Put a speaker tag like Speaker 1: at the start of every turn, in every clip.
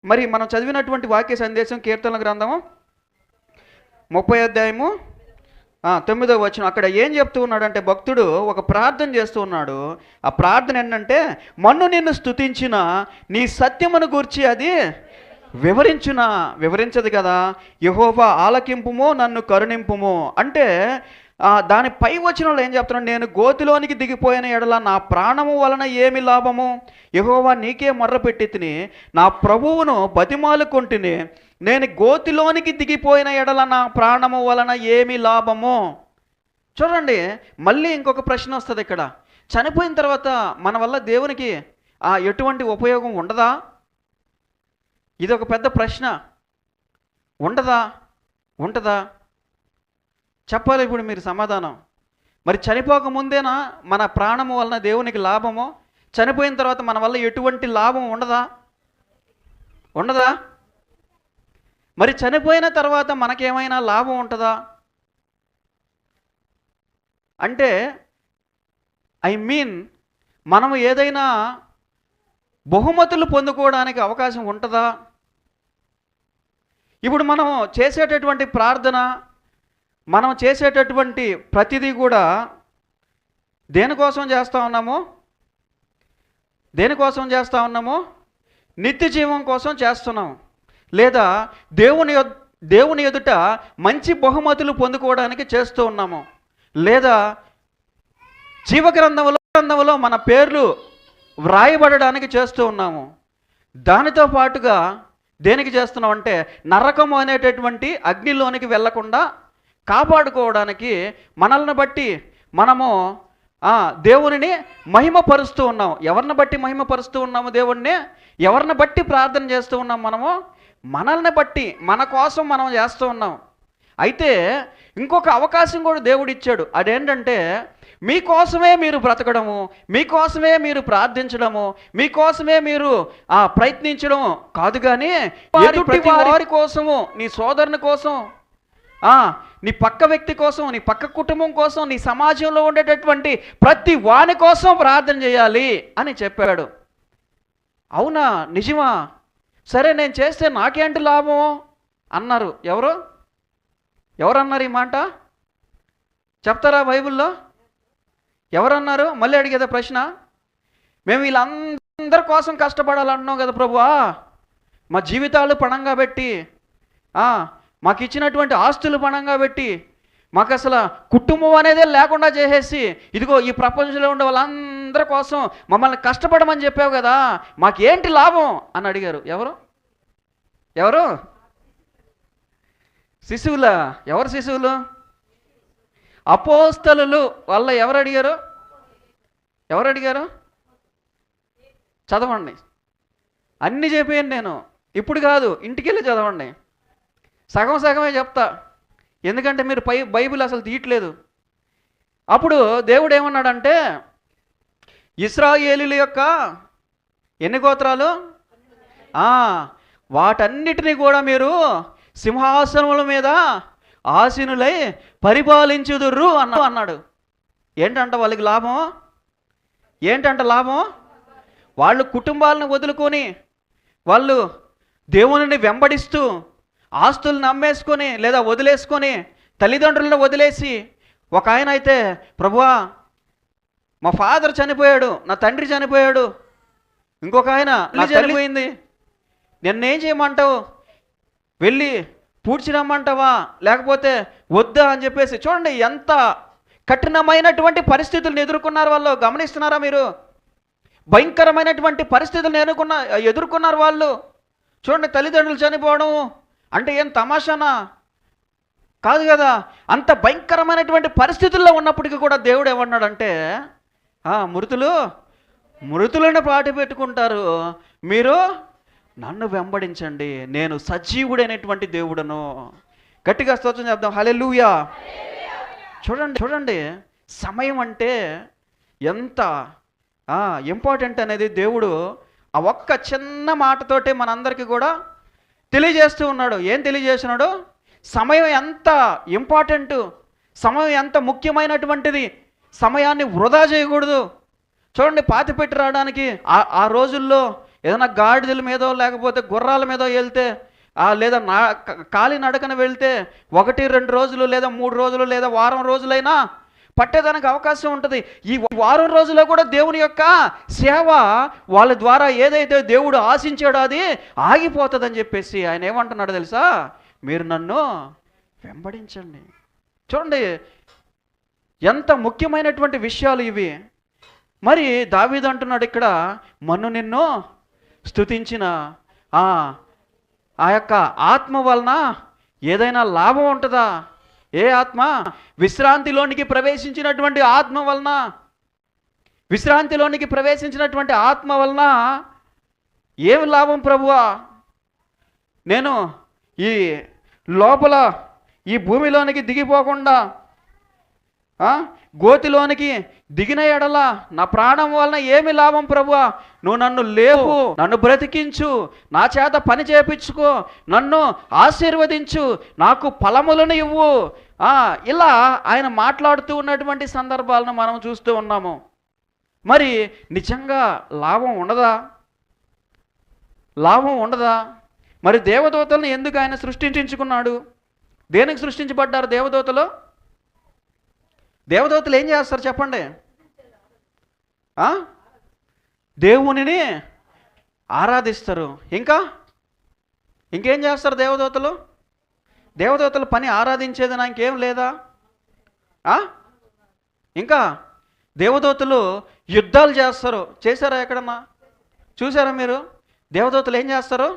Speaker 1: మరి మనం చదివినటువంటి వాక్య సందేశం కీర్తనల గ్రంథము 30 అధ్యాయము 9వ వచనం. అక్కడ ఏం చెప్తూ ఉన్నాడంటే భక్తుడు ఒక ప్రార్థన చేస్తూ ఉన్నాడు. ఆ ప్రార్థన ఏంటంటే, మన్ను నిన్ను స్తుతించిన నీ సత్యమును గూర్చి అది వివరించదు కదా. యెహోవా ఆలకింపుము, నన్ను కరుణింపుము అంటే దాని పై వచనంలో ఏం చెప్తున్నాడు, నేను గోతిలోనికి దిగిపోయిన ఎడల నా ప్రాణము వలన ఏమి లాభము, యెహోవా నీకే మొర్రపెట్టి తిని నా ప్రభువును బతిమాలుకొంటిని, నేను గోతిలోనికి దిగిపోయిన ఎడల నా ప్రాణము వలన ఏమి లాభము. చూడండి, మళ్ళీ ఇంకొక ప్రశ్న వస్తుంది ఇక్కడ. చనిపోయిన తర్వాత మన వల్ల దేవునికి ఎటువంటి ఉపయోగం ఉండదా? ఇది ఒక పెద్ద ప్రశ్న. ఉంటుందా చెప్పాలి ఇప్పుడు మీరు సమాధానం. మరి చనిపోక ముందేనా మన ప్రాణము వలన దేవునికి లాభము? చనిపోయిన తర్వాత మన వల్ల ఎటువంటి లాభం ఉండదా? మరి చనిపోయిన తర్వాత మనకేమైనా లాభం ఉంటుందా అంటే, మనము ఏదైనా బహుమతులు పొందుకోవడానికి అవకాశం ఉంటుందా? ఇప్పుడు మనం చేసేటటువంటి ప్రార్థన, మనం చేసేటటువంటి ప్రతిదీ కూడా దేనికోసం చేస్తూ ఉన్నాము? నిత్య జీవం కోసం చేస్తున్నాము, లేదా దేవుని ఎదుట మంచి బహుమతులు పొందుకోవడానికి చేస్తూ ఉన్నాము, లేదా జీవగ్రంథంలో మన పేర్లు వ్రాయబడడానికి చేస్తూ ఉన్నాము. దానితో పాటుగా దేనికి చేస్తున్నాం అంటే, నరకము అనేటటువంటి అగ్నిలోనికి వెళ్లకుండా కాపాడుకోవడానికి మనల్ని బట్టి మనము దేవునిని మహిమపరుస్తూ ఉన్నాము. ఎవరిని బట్టి మహిమపరుస్తూ ఉన్నాము దేవుణ్ణి? ఎవరిని బట్టి ప్రార్థన చేస్తూ ఉన్నాము? మనల్ని బట్టి, మన కోసం మనం చేస్తూ ఉన్నాం. అయితే ఇంకొక అవకాశం కూడా దేవుడు ఇచ్చాడు. అదేంటంటే, మీకోసమే మీరు బ్రతకడము, మీకోసమే మీరు ప్రార్థించడము, మీకోసమే మీరు ప్రయత్నించడం కాదు, కానీ వారి కోసము, నీ సోదరుని కోసం, నీ పక్క వ్యక్తి కోసం, నీ పక్క కుటుంబం కోసం, నీ సమాజంలో ఉండేటటువంటి ప్రతి వాని కోసం ప్రార్థన చేయాలి అని చెప్పాడు. అవునా? నిజమా? సరే, నేను చేస్తే నాకేంటి లాభం అన్నారు. ఎవరన్నారు ఈ మాట? చెప్తారా బైబిల్లో? ఎవరన్నారు? మళ్ళీ అడిగేదా ప్రశ్న? మేము వీళ్ళందరి కోసం కష్టపడాలంటున్నాం కదా ప్రభువా, మా జీవితాలు పణంగా పెట్టి, మాకు ఇచ్చినటువంటి ఆస్తులు పణంగా పెట్టి, మాకు అసలు కుటుంబం అనేదే లేకుండా చేసేసి, ఇదిగో ఈ ప్రపంచంలో ఉండే వాళ్ళందరి కోసం మమ్మల్ని కష్టపడమని చెప్పావు కదా, మాకేంటి లాభం అని అడిగారు. ఎవరు? శిశువులా? ఎవరు శిశువులు? అపోస్తలులు. వాళ్ళ ఎవరు అడిగారు? చదవండి. అన్నీ చెప్పాను నేను, ఇప్పుడు కాదు, ఇంటికి వెళ్ళి చదవండి. సగమే చెప్తా, ఎందుకంటే మీరు బైబిల్ అసలు తీయట్లేదు. అప్పుడు దేవుడు ఏమన్నాడంటే, ఇశ్రాయేలీయుల యొక్క ఎన్ని గోత్రాలు? వాటన్నిటినీ కూడా మీరు సింహాసనముల మీద ఆసీనులై పరిపాలించుదురు అన్నాడు. ఏంటంట వాళ్ళకి లాభం? వాళ్ళు కుటుంబాలను వదులుకొని, వాళ్ళు దేవునిని వెంబడిస్తూ, ఆస్తులను అమ్మేసుకొని లేదా వదిలేసుకొని, తల్లిదండ్రులను వదిలేసి, ఒక ఆయన అయితే, ప్రభువా మా ఫాదర్ చనిపోయాడు, నా తండ్రి చనిపోయాడు, ఇంకొక ఆయన నా చనిపోయింది, నిన్నేం చేయమంటావు? వెళ్ళి పూడ్చి రమ్మంటావా లేకపోతే వద్దా అని చెప్పేసి. చూడండి ఎంత కఠినమైనటువంటి పరిస్థితులను ఎదుర్కొన్నారు వాళ్ళు. గమనిస్తున్నారా మీరు? భయంకరమైనటువంటి పరిస్థితులను ఎదుర్కొన్నారు వాళ్ళు. చూడండి, తల్లిదండ్రులు చనిపోవడం అంటే ఏం తమాషానా? కాదు కదా. అంత భయంకరమైనటువంటి పరిస్థితుల్లో ఉన్నప్పటికీ కూడా దేవుడు ఏమన్నాడంటే, మృతులను పాటి పెట్టుకుంటారు, మీరు నన్ను వెంబడించండి, నేను సజీవుడైనటువంటి దేవుడను. గట్టిగా స్తోత్రం చెప్దాం. హల్లెలూయా. చూడండి సమయం అంటే ఎంత ఇంపార్టెంట్ అనేది దేవుడు ఆ ఒక్క చిన్న మాటతోటే మనందరికీ కూడా తెలియజేస్తూ ఉన్నాడు. ఏం తెలియజేస్తున్నాడు? సమయం ఎంత ఇంపార్టెంట్, సమయం ఎంత ముఖ్యమైనటువంటిది, సమయాన్ని వృధా చేయకూడదు. చూడండి, పాతిపెట్టి రావడానికి ఆ రోజుల్లో ఏదైనా గాడిదల మీదో లేకపోతే గుర్రాల మీదో వెళ్తే లేదా కాలి నడకన వెళ్తే 1-2 రోజులు లేదా 3 రోజులు లేదా వారం రోజులైనా పట్టేదానికి అవకాశం ఉంటుంది. ఈ వారం రోజుల్లో కూడా దేవుని యొక్క సేవ వాళ్ళ ద్వారా ఏదైతే దేవుడు ఆశించాడో అది ఆగిపోతుందని చెప్పేసి ఆయన ఏమంటున్నాడు తెలుసా? మీరు నన్ను వెంబడించండి. చూడండి ఎంత ముఖ్యమైనటువంటి విషయాలు ఇవి. మరి దావీదు అంటున్నాడు ఇక్కడ, మన్ను నిన్ను స్తుతించిన ఆ యొక్క ఆత్మ వలన ఏదైనా లాభం ఉంటుందా? ఏ ఆత్మ? విశ్రాంతిలోనికి ప్రవేశించినటువంటి ఆత్మ వలన, విశ్రాంతిలోనికి ప్రవేశించినటువంటి ఆత్మ వలన ఏమి లాభం ప్రభువా? నేను ఈ లోపల ఈ భూమిలోనికి దిగిపోకుండా గోతిలోనికి దిగిన ఎడల నా ప్రాణం వలన ఏమి లాభం ప్రభువా? నువ్వు నన్ను లేపు, నన్ను బ్రతికించు, నా చేత పని చేపించుకో, నన్ను ఆశీర్వదించు, నాకు ఫలములను ఇవ్వు. ఇలా ఆయన మాట్లాడుతూ ఉన్నటువంటి సందర్భాలను మనం చూస్తూ ఉన్నాము. మరి నిజంగా లాభం ఉండదా? లాభం ఉండదా? మరి దేవదూతలను ఎందుకు ఆయన సృష్టించుకున్నాడు? దేనికి సృష్టించబడ్డారు దేవదూతలు? దేవదూతలు ఏం చేస్తారు చెప్పండి? దేవునిని ఆరాధిస్తారు. ఇంకేం చేస్తారు దేవదూతలు? దేవదూతల పని ఆరాధించేది నాకేం లేదా? ఇంకా దేవదూతలు యుద్ధాలు చేస్తారు. చేశారా ఎక్కడన్నా? చూసారా మీరు? దేవదూతలు ఏం చేస్తారు?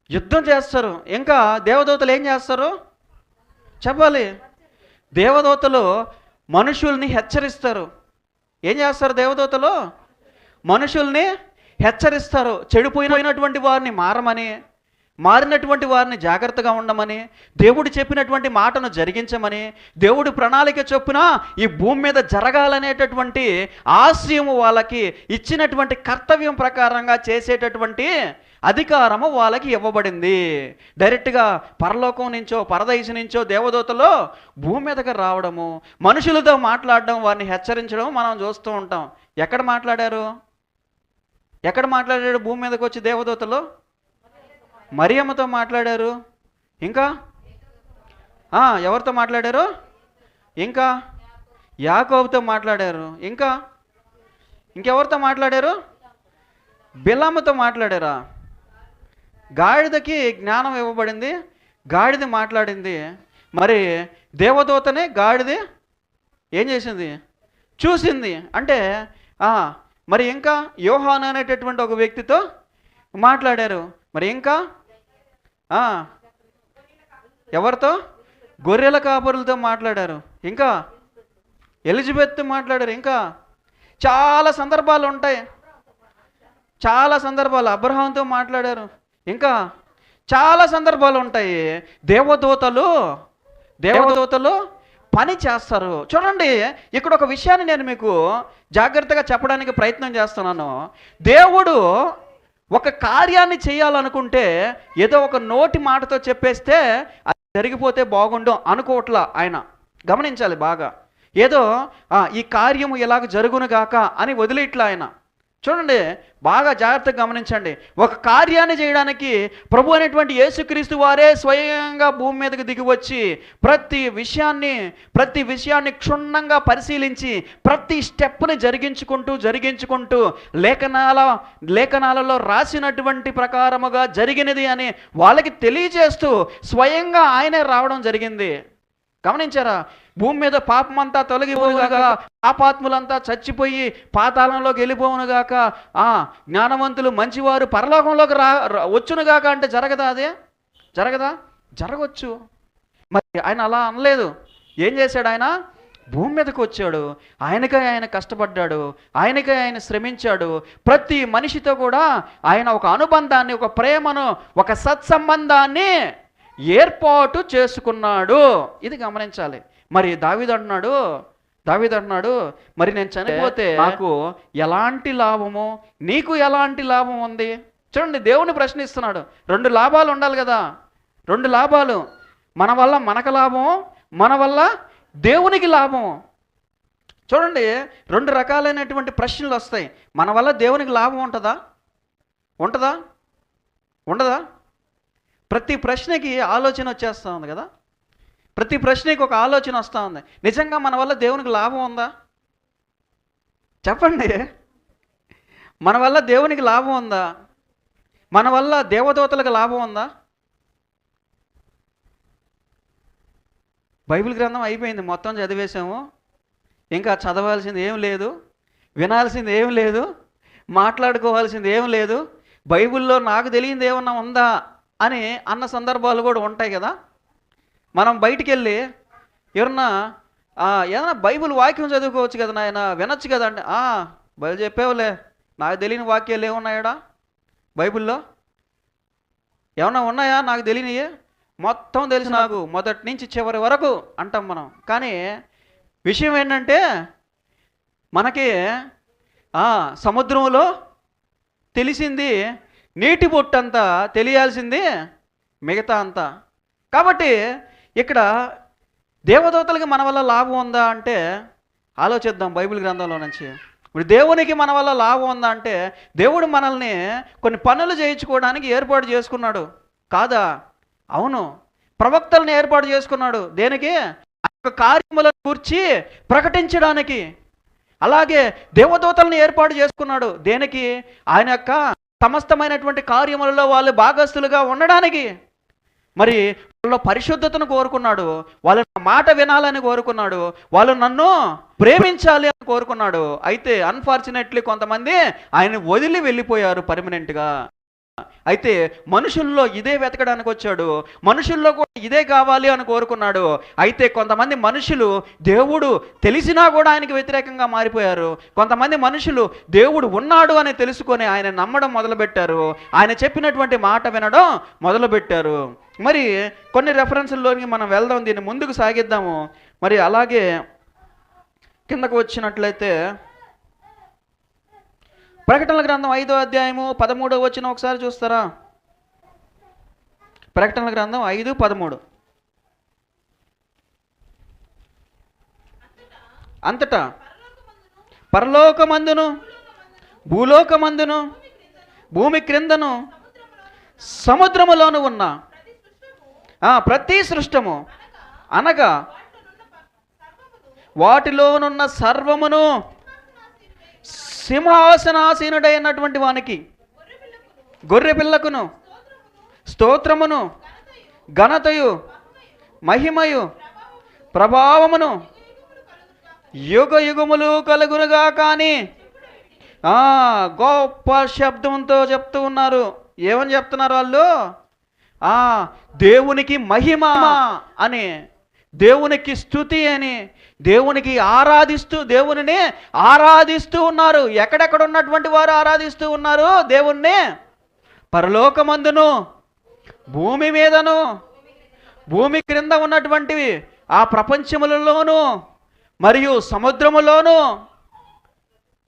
Speaker 1: యుద్ధం చేస్తారు. ఇంకా దేవదూతలు ఏం చేస్తారు చెప్పాలి? దేవదూతలు మనుషుల్ని హెచ్చరిస్తారు. ఏం చేస్తారు దేవదూతలు? మనుషుల్ని హెచ్చరిస్తారు. చెడిపోయినటువంటి వారిని మారమని, మారినటువంటి వారిని జాగ్రత్తగా ఉండమని, దేవుడు చెప్పినటువంటి మాటను జరిగించమని, దేవుడు ప్రణాళిక చొప్పున ఈ భూమి మీద జరగాలనేటటువంటి ఆశయము వాళ్ళకి ఇచ్చినటువంటి కర్తవ్యం ప్రకారంగా చేసేటటువంటి అధికారము వాళ్ళకి ఇవ్వబడింది. డైరెక్ట్గా పరలోకం నుంచో పరదైసు నుంచో దేవదూతలు భూమి మీదకి రావడము, మనుషులతో మాట్లాడడం, వారిని హెచ్చరించడం మనం చూస్తూ ఉంటాం. ఎక్కడ మాట్లాడారు? ఎక్కడ మాట్లాడాడు భూమి మీదకి వచ్చి దేవదూతలు? మరియమ్మతో మాట్లాడారు. ఇంకా ఎవరితో మాట్లాడారు? ఇంకా యాకోబుతో మాట్లాడారు. ఇంకెవరితో మాట్లాడారు? బిలాముతో మాట్లాడారా? గాడిదకి జ్ఞానం ఇవ్వబడింది, గాడిద మాట్లాడింది. మరి దేవదూతనే గాడిద ఏం చేసింది? చూసింది. అంటే మరి ఇంకా యోహాను అనేటటువంటి ఒక వ్యక్తితో మాట్లాడారు. మరి ఇంకా ఎవరితో? గొర్రెల కాపరులతో మాట్లాడారు. ఇంకా ఎలిజబెత్ మాట్లాడారు. ఇంకా చాలా సందర్భాలు ఉంటాయి, చాలా సందర్భాలు. అబ్రహాంతో మాట్లాడారు. ఇంకా చాలా సందర్భాలు ఉంటాయి. దేవదూతలు పని చేస్తారు. చూడండి, ఇక్కడ ఒక విషయాన్ని నేను మీకు జాగ్రత్తగా చెప్పడానికి ప్రయత్నం చేస్తున్నాను. దేవుడు ఒక కార్యాన్ని చేయాలనుకుంటే ఏదో ఒక నోటి మాటతో చెప్పేస్తే అది జరిగిపోతే బాగుండు అనుకోవట్లా ఆయన. గమనించాలి బాగా. ఏదో ఈ కార్యము ఎలాగ జరుగునుగాక అని వదిలేట్లా ఆయన. చూడండి బాగా జాగ్రత్తగా గమనించండి. ఒక కార్యాన్ని చేయడానికి ప్రభు అనేటువంటి యేసుక్రీస్తు వారే స్వయంగా భూమి మీదకి దిగి వచ్చి ప్రతి విషయాన్ని క్షుణ్ణంగా పరిశీలించి ప్రతి స్టెప్ని జరిగించుకుంటూ లేఖనాలలో రాసినటువంటి ప్రకారముగా జరిగినది అని వాళ్ళకి తెలియజేస్తూ స్వయంగా ఆయనే రావడం జరిగింది. గమనించారా? భూమి మీద పాపమంతా తొలగిపోనుగాక, పాపాత్ములంతా చచ్చిపోయి పాతాళంలోకి వెళ్ళిపోవునుగాక, జ్ఞానవంతులు మంచివారు పరలోకంలోకి వచ్చునుగాక అంటే జరగదా? జరగవచ్చు. మరి ఆయన అలా అనలేదు. ఏం చేశాడు ఆయన? భూమి మీదకి వచ్చాడు. ఆయనకై ఆయన కష్టపడ్డాడు, ఆయనకై ఆయన శ్రమించాడు. ప్రతి మనిషితో కూడా ఆయన ఒక అనుబంధాన్ని, ఒక ప్రేమను, ఒక సత్సంబంధాన్ని ఏర్పాటు చేసుకున్నాడు. ఇది గమనించాలి. మరి దావీదు అంటున్నాడు మరి నేను చనిపోతే నాకు ఎలాంటి లాభము, నీకు ఎలాంటి లాభం ఉంది? చూడండి, దేవుని ప్రశ్నిస్తున్నాడు. 2 లాభాలు ఉండాలి కదా, 2 లాభాలు. మన వల్ల మనకు లాభం, మన వల్ల దేవునికి లాభం. చూడండి, 2 రకాలైనటువంటి ప్రశ్నలు వస్తాయి. మన వల్ల దేవునికి లాభం ఉంటుందా? ఉంటుందా? ఉండదా? ప్రతి ప్రశ్నకి ఆలోచన వచ్చేస్తూ ఉంది కదా. ప్రతి ప్రశ్నకి ఒక ఆలోచన వస్తూ ఉంది. నిజంగా మన వల్ల దేవునికి లాభం ఉందా? చెప్పండి. మన వల్ల దేవునికి లాభం ఉందా? మన వల్ల దేవదూతలకు లాభం ఉందా? బైబిల్ గ్రంథం అయిపోయింది, మొత్తం చదివేశాము. ఇంకా చదవాల్సింది ఏం లేదు, వినాల్సింది ఏం లేదు, మాట్లాడుకోవాల్సింది ఏం లేదు. బైబిల్లో నాకు తెలియంది ఏమన్నా ఉందా అని అన్న సందర్భాలు కూడా ఉంటాయి కదా. మనం బయటికి వెళ్ళి ఎవరన్నా ఏదైనా బైబిల్ వాక్యం చదువుకోవచ్చు కదా నాయన, వినొచ్చు కదా అంటే, బయలు చెప్పేవులే, నాకు తెలియని వాక్యాలు ఏమున్నాయడా బైబిల్లో? ఏమన్నా ఉన్నాయా నాకు తెలియనియే? మొత్తం తెలుసు నాకు, మొదటి నుంచి చివరి వరకు అంటాం మనం. కానీ విషయం ఏంటంటే, మనకి సముద్రంలో తెలిసింది నీటి బొట్టంతా, తెలియాల్సింది మిగతా అంతా. కాబట్టి ఇక్కడ దేవదూతలకి మన వల్ల లాభం ఉందా అంటే ఆలోచిద్దాం బైబిల్ గ్రంథంలో నుంచి. ఇప్పుడు దేవునికి మన వల్ల లాభం ఉందా అంటే, దేవుడు మనల్ని కొన్ని పనులు చేయించుకోవడానికి ఏర్పాటు చేసుకున్నాడు కాదా? అవును. ప్రవక్తలను ఏర్పాటు చేసుకున్నాడు దేనికి? కార్యములను గురించి ప్రకటించడానికి. అలాగే దేవదూతలను ఏర్పాటు చేసుకున్నాడు దేనికి? ఆయన యొక్క సమస్తమైనటువంటి కార్యములలో వాళ్ళు భాగస్థులుగా ఉండడానికి. మరి వాళ్ళ పరిశుద్ధతను కోరుకున్నాడు, వాళ్ళు మాట వినాలని కోరుకున్నాడు, వాళ్ళు నన్ను ప్రేమించాలి అని కోరుకున్నాడు. అయితే అన్ఫార్చునేట్లీ కొంతమంది ఆయన వదిలి వెళ్ళిపోయారు పర్మనెంట్గా. అయితే మనుషుల్లో ఇదే వెతకడానికి వచ్చాడు, మనుషుల్లో కూడా ఇదే కావాలి అని కోరుకున్నాడు. అయితే కొంతమంది మనుషులు దేవుడు తెలిసినా కూడా ఆయనకి వ్యతిరేకంగా మారిపోయారు. కొంతమంది మనుషులు దేవుడు ఉన్నాడు అని తెలుసుకొని ఆయన నమ్మడం మొదలుపెట్టారు, ఆయన చెప్పినటువంటి మాట వినడం మొదలుపెట్టారు. మరి కొన్ని రెఫరెన్స్ల్లోకి మనం వెళ్దాం, దీన్ని ముందుకు సాగిద్దాము. మరి అలాగే కిందకు వచ్చినట్లయితే ప్రకటనల గ్రంథం 5వ అధ్యాయము 13వ వచనం ఒకసారి చూస్తారా? ప్రకటనల గ్రంథం 5:13. అంతటా పరలోకమందును భూలోకమందును భూమి క్రిందను సముద్రములోను ఉన్న ప్రతి సృష్టము అనగా వాటిలోనున్న సర్వమును సింహాసనాసీనుడైనటువంటి వానికి, గొర్రె పిల్లకును స్తోత్రమును ఘనతయు మహిమయు ప్రభావమును యుగ యుగములు కలుగునుగా. కానీ గొప్ప శబ్దంతో చెప్తూ ఉన్నారు. ఏమని చెప్తున్నారు వాళ్ళు? దేవునికి మహిమ అని, దేవునికి స్తుతి అని, దేవునికి దేవునిని ఆరాధిస్తూ ఉన్నారు. ఎక్కడెక్కడ ఉన్నటువంటి వారు ఆరాధిస్తూ ఉన్నారు దేవుణ్ణి? పరలోకమందును భూమి మీదను భూమి క్రింద ఉన్నటువంటివి ఆ ప్రపంచములలోను మరియు సముద్రములోను.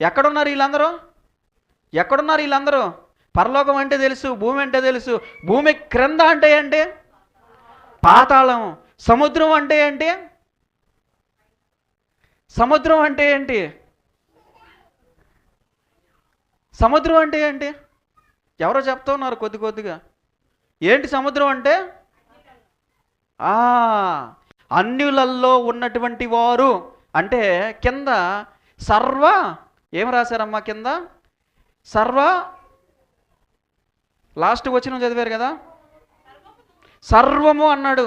Speaker 1: ఎక్కడున్నారు వీళ్ళందరూ? ఎక్కడున్నారు వీళ్ళందరూ? పరలోకం అంటే తెలుసు, భూమి అంటే తెలుసు. భూమి క్రింద అంటే ఏంటి? పాతాళం. సముద్రం అంటే ఏంటి? సముద్రం అంటే ఏంటి? సముద్రం అంటే ఏంటి? ఎవరో చెప్తా ఉన్నారు కొద్ది కొద్దిగా. ఏంటి సముద్రం అంటే? అన్యులల్లో ఉన్నటువంటి వారు అంటే కింద సర్వ, ఏం రాశారమ్మా కింద? సర్వ, లాస్ట్ వచనం చదివారు కదా, సర్వము అన్నాడు.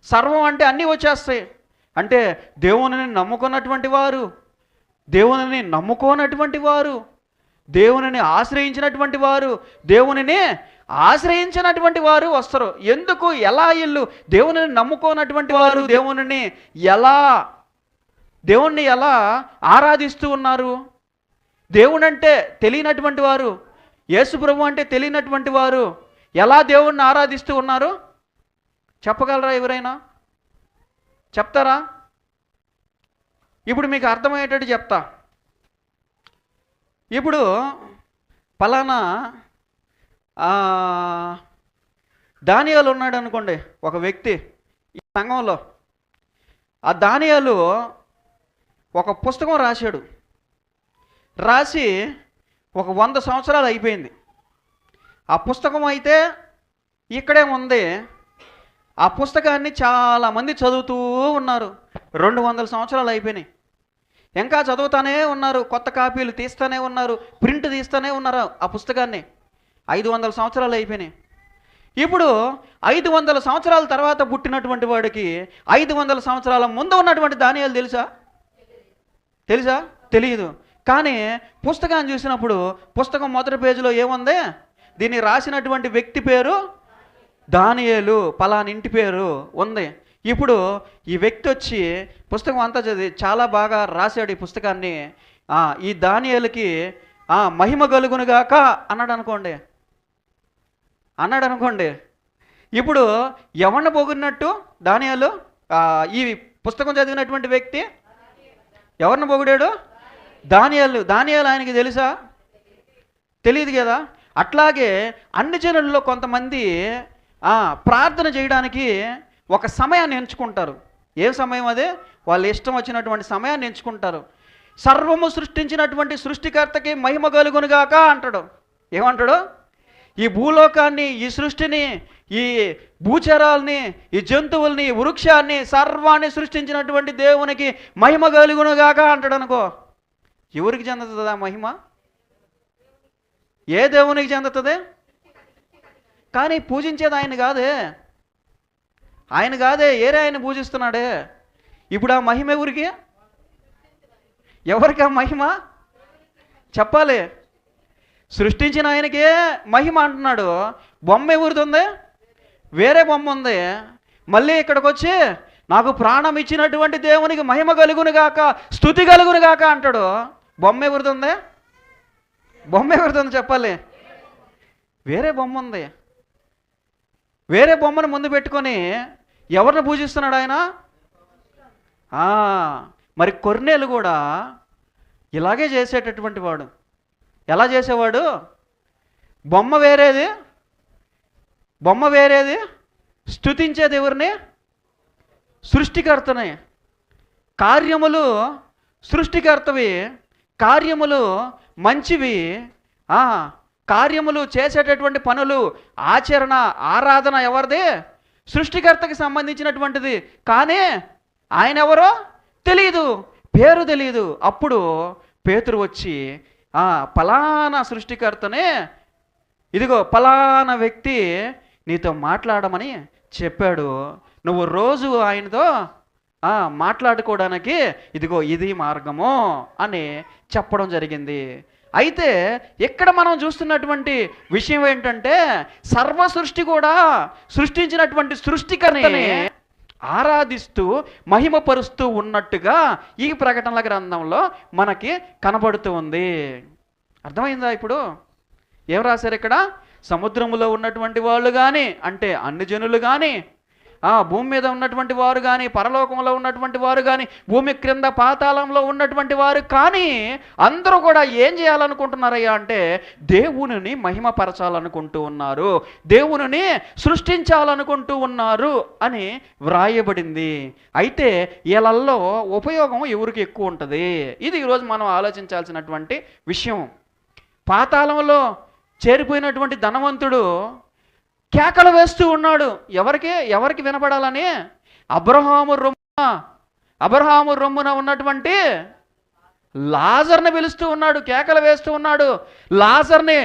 Speaker 1: సర్వం అంటే అన్నీ వచ్చేస్తాయి. అంటే దేవునిని నమ్ముకున్నటువంటి వారు, దేవునిని నమ్ముకోనటువంటి వారు, దేవునిని ఆశ్రయించినటువంటి వారు, దేవునిని ఆశ్రయించినటువంటి వారు వస్తారు. ఎందుకు? ఎలా? ఇల్లు దేవునిని నమ్ముకోనటువంటి వారు దేవుణ్ణి ఎలా ఆరాధిస్తూ ఉన్నారు? దేవుడు అంటే తెలియనటువంటి వారు, యేసు ప్రభు అంటే తెలియనటువంటి వారు ఎలా దేవుణ్ణి ఆరాధిస్తూ ఉన్నారు? చెప్పగలరా? ఎవరైనా చెప్తారా? ఇప్పుడు మీకు అర్థమయ్యేటట్టు చెప్తా. ఇప్పుడు పలానా దానియేలు ఉన్నాడు అనుకోండి, ఒక వ్యక్తి ఈ సంఘంలో. ఆ దానియేలు ఒక పుస్తకం రాశాడు. రాసి ఒక 100 సంవత్సరాలు అయిపోయింది. ఆ పుస్తకం అయితే ఇక్కడే ఉంది. ఆ పుస్తకాన్ని చాలామంది చదువుతూ ఉన్నారు. 200 సంవత్సరాలు అయిపోయినాయి, ఇంకా చదువుతానే ఉన్నారు, కొత్త కాపీలు తీస్తూనే ఉన్నారు, ప్రింట్ తీస్తూనే ఉన్నారు. ఆ పుస్తకాన్ని 500 సంవత్సరాలు అయిపోయినాయి. ఇప్పుడు 500 సంవత్సరాల తర్వాత పుట్టినటువంటి వాడికి 500 సంవత్సరాల ముందు ఉన్నటువంటి దానియేలు తెలుసా? తెలియదు. కానీ పుస్తకాన్ని చూసినప్పుడు పుస్తకం మొదటి పేజీలో ఏముంది? దీన్ని రాసినటువంటి వ్యక్తి పేరు దానియేలు, పలానా ఇంటి పేరు ఉంది. ఇప్పుడు ఈ వ్యక్తి వచ్చి పుస్తకం అంతా చదివి చాలా బాగా రాశాడు ఈ పుస్తకాన్ని. ఈ దానియేలుకి మహిమ కలుగునుగాక అన్నాడు అనుకోండి. ఇప్పుడు ఎవరిని పొగిడినట్టు దానియేలు? ఈ పుస్తకం చదివినటువంటి వ్యక్తి ఎవరిని పొగిడాడు? దానియేలు ఆయనకి తెలుసా? తెలియదు కదా. అట్లాగే అన్ని జనుల్లో కొంతమంది ప్రార్థన చేయడానికి ఒక సమయాన్ని ఎంచుకుంటారు. ఏ సమయం అదే? వాళ్ళు ఇష్టం వచ్చినటువంటి సమయాన్ని ఎంచుకుంటారు. సర్వము సృష్టించినటువంటి సృష్టికర్తకి మహిమ కలుగునుగాక అంటాడు. ఏమంటాడు? ఈ భూలోకాన్ని, ఈ సృష్టిని, ఈ భూచరాల్ని, ఈ జంతువుల్ని, ఈ వృక్షాన్ని, సర్వాన్ని సృష్టించినటువంటి దేవునికి మహిమ కలుగునుగాక అంటాడు అనుకో. ఎవరికి చెందుతుంది ఆ మహిమ? ఏ దేవునికి చెందుతుంది? కానీ పూజించేది ఆయన కాదే, ఏరే ఆయన పూజిస్తున్నాడే. ఇప్పుడు ఆ మహిమ ఎవరికి ఆ మహిమ చెప్పాలి? సృష్టించిన ఆయనకే మహిమ అంటున్నాడు. బొమ్మ ఎవరిది? వేరే బొమ్మ ఉంది. మళ్ళీ ఇక్కడికి వచ్చి నాకు ప్రాణం ఇచ్చినటువంటి దేవునికి మహిమ కలుగునుగాక, స్తుతి కలుగునుగాక అంటాడు. బొమ్మ ఎవరిది? చెప్పాలి? వేరే బొమ్మ ఉంది. వేరే బొమ్మను ముందు పెట్టుకొని ఎవరిని పూజిస్తున్నాడు ఆయన? మరి కొర్నేలు కూడా ఇలాగే చేసేటటువంటి వాడు. ఎలా చేసేవాడు? బొమ్మ వేరేది, స్తుతించేది ఎవరిని? సృష్టికర్తనే. కార్యములు సృష్టికర్తవి, కార్యములు మంచివి. కార్యములు చేసేటటువంటి పనులు, ఆచరణ, ఆరాధన ఎవరిది? సృష్టికర్తకి సంబంధించినటువంటిది. కానీ ఆయన ఎవరో తెలియదు, పేరు తెలియదు. అప్పుడు పేతురు వచ్చి పలానా సృష్టికర్తనే, ఇదిగో పలానా వ్యక్తి నీతో మాట్లాడమని చెప్పాడు, నువ్వు రోజు ఆయనతో మాట్లాడుకోవడానికి ఇదిగో ఇది మార్గము అని చెప్పడం జరిగింది. అయితే ఇక్కడ మనం చూస్తున్నటువంటి విషయం ఏంటంటే, సర్వ సృష్టి కూడా సృష్టించినటువంటి సృష్టికర్తని ఆరాధిస్తూ మహిమపరుస్తూ ఉన్నట్టుగా ఈ ప్రకటనల గ్రంథంలో మనకి కనబడుతూ ఉంది. అర్థమైందా? ఇప్పుడు ఏం రాశారు ఇక్కడ? సముద్రములో ఉన్నటువంటి వాళ్ళు కానీ, అంటే అన్ని జనులు కానీ, భూమి మీద ఉన్నటువంటి వారు కానీ, పరలోకంలో ఉన్నటువంటి వారు కానీ, భూమి క్రింద పాతాళంలో ఉన్నటువంటి వారు కానీ, అందరూ కూడా ఏం చేయాలనుకుంటున్నారయ్యా అంటే దేవునిని మహిమపరచాలనుకుంటూ ఉన్నారు, దేవునిని సృష్టించాలనుకుంటూ ఉన్నారు అని వ్రాయబడింది. అయితే వీళ్ళల్లో ఉపయోగం ఎవరికి ఎక్కువ ఉంటుంది? ఇది ఈరోజు మనం ఆలోచించాల్సినటువంటి విషయం. పాతాళంలో చేరిపోయినటువంటి ధనవంతుడు కేకలు వేస్తూ ఉన్నాడు. ఎవరికి వినపడాలని? అబ్రహాము రొమ్మున ఉన్నటువంటి లాజర్ని పిలుస్తూ ఉన్నాడు, కేకలు వేస్తూ ఉన్నాడు. లాజర్ని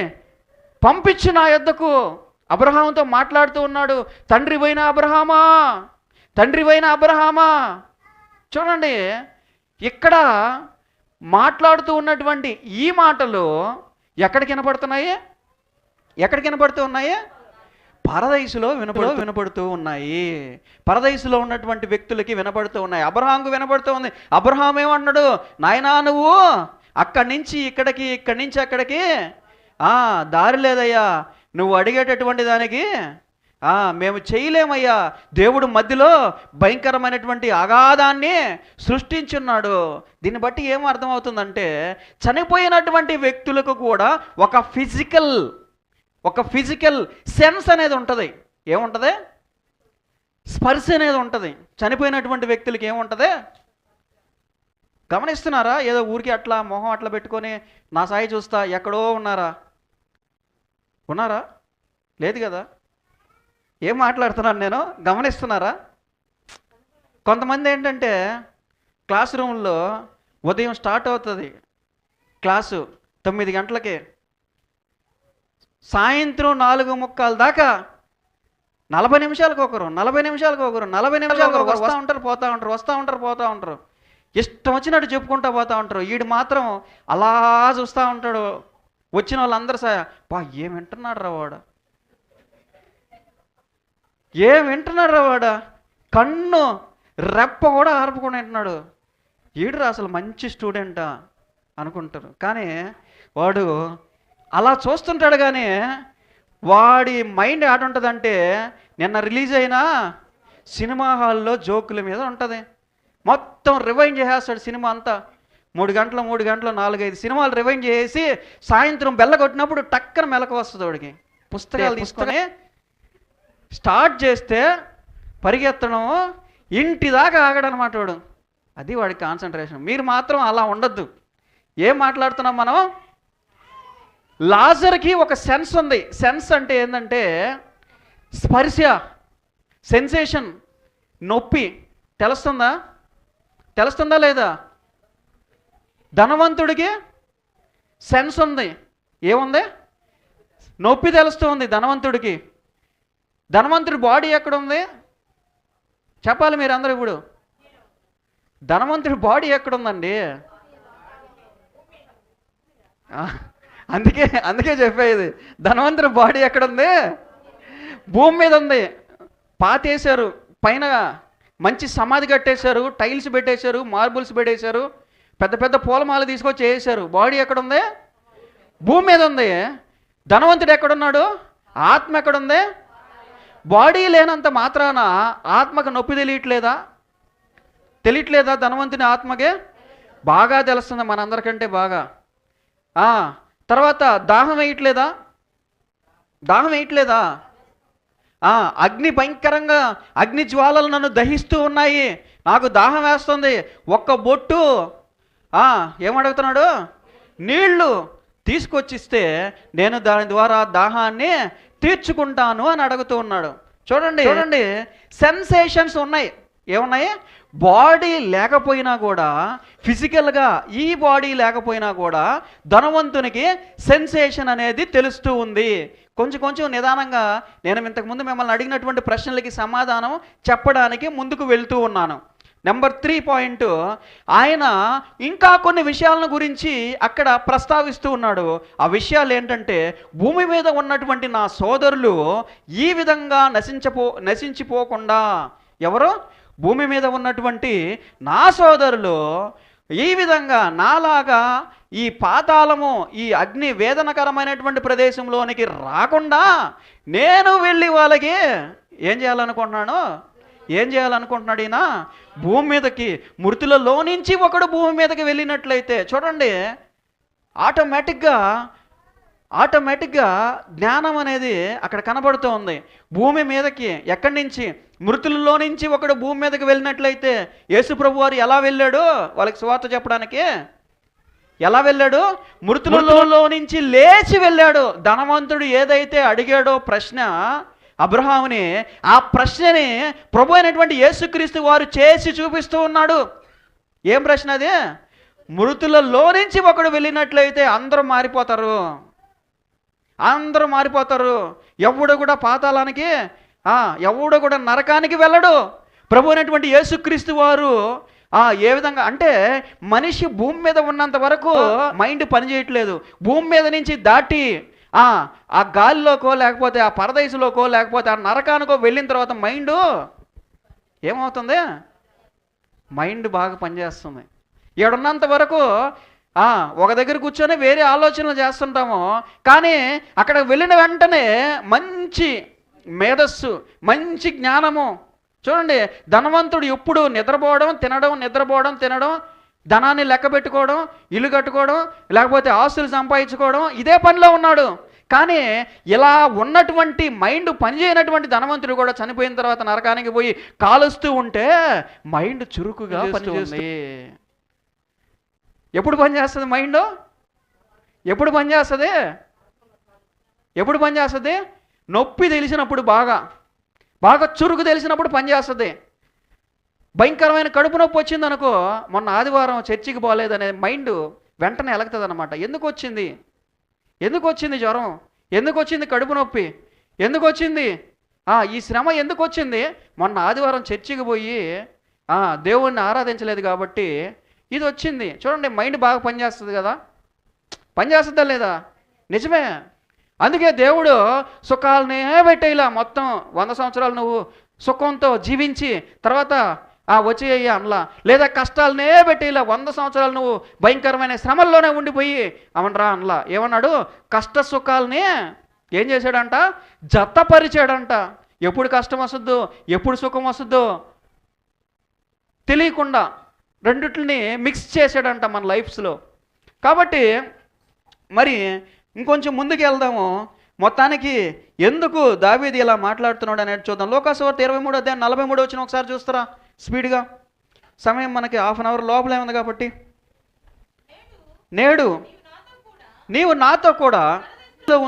Speaker 1: పంపించి నా యొద్దకు. అబ్రహాముతో మాట్లాడుతూ ఉన్నాడు. తండ్రివైన అబ్రహామా. చూడండి, ఇక్కడ మాట్లాడుతూ ఉన్నటువంటి ఈ మాటలు ఎక్కడికి వినపడుతూ ఉన్నాయి? పరదైసులో వినపడుతూ ఉన్నాయి. పరదైసులో ఉన్నటువంటి వ్యక్తులకి వినపడుతూ ఉన్నాయి. అబ్రహాంకు వినపడుతూ ఉంది. అబ్రహాం ఏమన్నాడు? నాయనా, నువ్వు అక్కడి నుంచి ఇక్కడికి, ఇక్కడి నుంచి అక్కడికి దారి లేదయ్యా, నువ్వు అడిగేటటువంటి దానికి మేము చేయలేమయ్యా. దేవుడు మధ్యలో భయంకరమైనటువంటి అగాధాన్ని సృష్టించున్నాడు. దీన్ని బట్టి ఏం అర్థమవుతుందంటే, చనిపోయినటువంటి వ్యక్తులకు కూడా ఒక ఫిజికల్ సెన్స్ అనేది ఉంటుంది. ఏముంటుంది? స్పర్శ అనేది ఉంటుంది. చనిపోయినటువంటి వ్యక్తులకి ఏముంటుంది? గమనిస్తున్నారా? ఏదో ఊరికి అట్లా మొహం అట్లా పెట్టుకొని నా సాయి చూస్తా ఎక్కడో ఉన్నారా? లేదు కదా. ఏం మాట్లాడుతున్నాను నేను, గమనిస్తున్నారా? కొంతమంది ఏంటంటే క్లాస్ రూమ్లో ఉదయం స్టార్ట్ అవుతుంది క్లాసు 9 గంటలకి, సాయంత్రం 4:45 దాకా 40 నిమిషాలకు ఒకరు 40 నిమిషాలకు ఒకరు 40 నిమిషాలకు ఒకరు వస్తూ ఉంటారు, పోతూ ఉంటారు, వస్తూ ఉంటారు, పోతూ ఉంటారు, ఇష్టం వచ్చినట్టు చెప్పుకుంటూ పోతూ ఉంటారు. వీడు మాత్రం అలా చూస్తూ ఉంటాడు. వచ్చిన వాళ్ళందరూ ఏం వింటున్నాడు రా వాడు, ఏం వింటున్నాడు రా వాడు, కన్ను రెప్ప కూడా ఆర్పకుండా వింటున్నాడు, ఈడురా అసలు మంచి స్టూడెంటా అనుకుంటారు. కానీ వాడు అలా చూస్తుంటాడు. కానీ వాడి మైండ్ ఆట ఉంటుందంటే నిన్న రిలీజ్ అయిన సినిమా హాల్లో జోకుల మీద ఉంటుంది. మొత్తం రివైండ్ చేసేస్తాడు సినిమా అంతా. 3 గంటలు 4-5 సినిమాలు రివైండ్ చేసి సాయంత్రం బెల్ల కొట్టినప్పుడు టక్కన మెలకు వస్తుంది వాడికి. పుస్తకాలు తీసుకొని స్టార్ట్ చేస్తే పరిగెత్తడం, ఇంటి దాకా ఆగడనమాట వాడు. అది వాడి కాన్సన్ట్రేషన్. మీరు మాత్రం అలా ఉండద్దు. ఏం మాట్లాడుతున్నాం మనం? లాజర్కి ఒక సెన్స్ ఉంది. సెన్స్ అంటే ఏంటంటే స్పర్శ, సెన్సేషన్, నొప్పి. తెలుస్తుందా లేదా? ధనవంతుడికి సెన్స్ ఉంది. ఏముంది? నొప్పి తెలుస్తూ ఉంది ధనవంతుడికి. ధనవంతుడి బాడీ ఎక్కడుంది చెప్పాలి మీరు అందరూ. ఇప్పుడు ధనవంతుడి బాడీ ఎక్కడుందండి? అందుకే చెప్పేది, ధనవంతుడి బాడీ ఎక్కడుంది? భూమి మీద ఉంది. పాతేశారు, పైన మంచి సమాధి కట్టేశారు, టైల్స్ పెట్టేశారు, మార్బుల్స్ పెట్టేశారు, పెద్ద పెద్ద పూలమాల తీసుకొచ్చి వేసారు. బాడీ ఎక్కడుంది? భూమి మీద ఉంది. ధనవంతుడు ఎక్కడున్నాడు? ఆత్మ ఎక్కడుంది? బాడీ లేనంత మాత్రాన ఆత్మకు నొప్పి తెలియట్లేదా? ధనవంతుని ఆత్మకే బాగా తెలుస్తుంది, మనందరికంటే బాగా. తర్వాత దాహం వేయట్లేదా? అగ్ని భయంకరంగా, అగ్ని జ్వాలలు నన్ను దహిస్తూ ఉన్నాయి, నాకు దాహం వేస్తుంది, ఒక్క బొట్టు ఏమడుగుతున్నాడు? నీళ్లు తీసుకొచ్చిస్తే నేను దాని ద్వారా దాహాన్ని తీర్చుకుంటాను అని అడుగుతూ ఉన్నాడు. చూడండి సెన్సేషన్స్ ఉన్నాయి. ఏమున్నాయి? బాడీ లేకపోయినా కూడా, ఫిజికల్గా ఈ బాడీ లేకపోయినా కూడా ధనవంతునికి సెన్సేషన్ అనేది తెలుస్తూ ఉంది. కొంచెం నిదానంగా నేను ఇంతకుముందు మిమ్మల్ని అడిగినటువంటి ప్రశ్నలకి సమాధానం చెప్పడానికి ముందుకు వెళ్తూ ఉన్నాను. నెంబర్ 3 పాయింట్, ఆయన ఇంకా కొన్ని విషయాలను గురించి అక్కడ ప్రస్తావిస్తూ ఉన్నాడు. ఆ విషయాలు ఏంటంటే, భూమి మీద ఉన్నటువంటి నా సోదరులు ఈ విధంగా నశించిపోకుండా, ఎవరు? భూమి మీద ఉన్నటువంటి నా సోదరులు ఈ విధంగా నాలాగా ఈ పాతాళము, ఈ అగ్ని వేదనకరమైనటువంటి ప్రదేశంలోనికి రాకుండా నేను వెళ్ళి వాళ్ళకి ఏం చేయాలనుకుంటున్నాడు ఈయన? భూమి మీదకి, మృతులలో నుంచి ఒకడు భూమి మీదకి వెళ్ళినట్లయితే చూడండి, ఆటోమేటిక్గా జ్ఞానం అనేది అక్కడ కనబడుతూ ఉంది. భూమి మీదకి ఎక్కడి నుంచి? మృతులలో నుంచి ఒకడు భూమి మీదకి వెళ్ళినట్లయితే యేసు ప్రభు వారు ఎలా వెళ్ళాడు వాళ్ళకి సువార్త చెప్పడానికి? ఎలా వెళ్ళాడు? మృతులలో నుంచి లేచి వెళ్ళాడు. ధనవంతుడు ఏదైతే అడిగాడో ప్రశ్న అబ్రహాముని, ఆ ప్రశ్నని ప్రభు అయినటువంటి యేసుక్రీస్తు వారు చేసి చూపిస్తూ ఉన్నాడు. ఏం ప్రశ్న అది? మృతులలో నుంచి ఒకడు వెళ్ళినట్లయితే అందరూ మారిపోతారు. ఎవడు కూడా పాతాళానికి, ఎవడు కూడా నరకానికి వెళ్ళడు. ప్రభు అయినటువంటి యేసుక్రీస్తు వారు ఏ విధంగా అంటే, మనిషి భూమి మీద ఉన్నంత వరకు మైండ్ పనిచేయట్లేదు. భూమి మీద నుంచి దాటి ఆ గాలిలోకో, లేకపోతే ఆ పరదేశంలోకో, లేకపోతే ఆ నరకానికో వెళ్ళిన తర్వాత మైండ్ ఏమవుతుంది? మైండ్ బాగా పనిచేస్తుంది. ఏడున్నంత వరకు ఒక దగ్గర కూర్చొని వేరే ఆలోచనలు చేస్తుంటాము. కానీ అక్కడ వెళ్ళిన వెంటనే మంచి మేధస్సు, మంచి జ్ఞానము. చూడండి, ధనవంతుడు ఎప్పుడు నిద్రపోవడం, తినడం, ధనాన్ని లెక్క పెట్టుకోవడం, ఇల్లు కట్టుకోవడం, లేకపోతే ఆస్తులు సంపాదించుకోవడం, ఇదే పనిలో ఉన్నాడు. కానీ ఇలా ఉన్నటువంటి మైండ్ పనిచేయనటువంటి ధనవంతుడు కూడా చనిపోయిన తర్వాత నరకానికి పోయి కాలుస్తూ ఉంటే మైండ్ చురుకుగా పనిచేస్తుంది. ఎప్పుడు పనిచేస్తుంది మైండ్? ఎప్పుడు పనిచేస్తుంది? నొప్పి తెలిసినప్పుడు బాగా బాగా చురుకు తెలిసినప్పుడు పనిచేస్తుంది. భయంకరమైన కడుపు నొప్పి వచ్చింది అనుకో, మొన్న ఆదివారం చర్చికి పోలేదనే మైండ్ వెంటనే ఎలగుతుంది అనమాట. ఎందుకు వచ్చింది జ్వరం, ఎందుకు వచ్చింది కడుపు నొప్పి, ఎందుకు వచ్చింది ఈ శ్రమ, ఎందుకు వచ్చింది? మొన్న ఆదివారం చర్చికి పోయి దేవుణ్ణి ఆరాధించలేదు కాబట్టి ఇది వచ్చింది. చూడండి, మైండ్ బాగా పనిచేస్తుంది కదా, పనిచేస్తుందా లేదా? నిజమే. అందుకే దేవుడు సుఖాలనే పెట్టేలా మొత్తం 100 సంవత్సరాలు నువ్వు సుఖంతో జీవించి తర్వాత వచ్చేయ్యా అనలా. లేదా కష్టాలనే పెట్టేలా 100 సంవత్సరాలు నువ్వు భయంకరమైన శ్రమల్లోనే ఉండిపోయి అవనరా అనలా. ఏమన్నాడు? కష్ట సుఖాలని ఏం చేశాడంట? జతపరిచాడంట. ఎప్పుడు కష్టం వస్తుందో ఎప్పుడు సుఖం వస్తుందో తెలియకుండా రెండిటిని మిక్స్ చేశాడంట మన లైఫ్స్లో. కాబట్టి మరి ఇంకొంచెం ముందుకు వెళ్దాము. మొత్తానికి ఎందుకు దావీదు ఇలా మాట్లాడుతున్నాడు అనేది చూద్దాం. లోకాసువార్త 23:43 వచ్చిన ఒకసారి చూస్తారా స్పీడ్గా? సమయం మనకి హాఫ్ అన్ అవర్ లోపలే ఉంది కాబట్టి. నేడు నీవు నాతో కూడా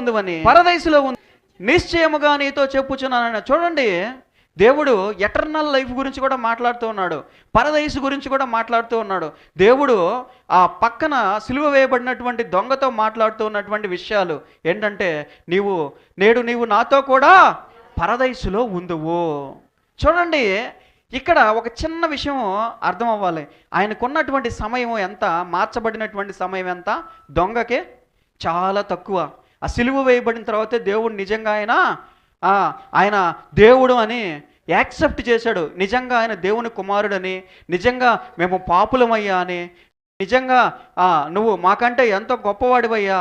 Speaker 1: ఉందివని పరదైసులో ఉంది నిశ్చయముగా నీతో చెప్పుచున్నానని. చూడండి, దేవుడు ఎటర్నల్ లైఫ్ గురించి కూడా మాట్లాడుతూ ఉన్నాడు, పరదైసు గురించి కూడా మాట్లాడుతూ ఉన్నాడు. దేవుడు ఆ పక్కన సిలువ వేయబడినటువంటి దొంగతో మాట్లాడుతూ ఉన్నటువంటి విషయాలు ఏంటంటే, నేడు నీవు నాతో కూడా పరదైసులో ఉందువు. చూడండి, ఇక్కడ ఒక చిన్న విషయం అర్థం అవ్వాలి. ఆయనకున్నటువంటి సమయం ఎంత, మార్చబడినటువంటి సమయం ఎంత? దొంగకే చాలా తక్కువ. ఆ సిలువ వేయబడిన తర్వాతే దేవుడు నిజంగా ఆయన దేవుడు అని యాక్సెప్ట్ చేశాడు. నిజంగా ఆయన దేవుని కుమారుడని, నిజంగా మేము పాపులమయ్యా అని, నిజంగా నువ్వు మాకంటే ఎంతో గొప్పవాడివయ్యా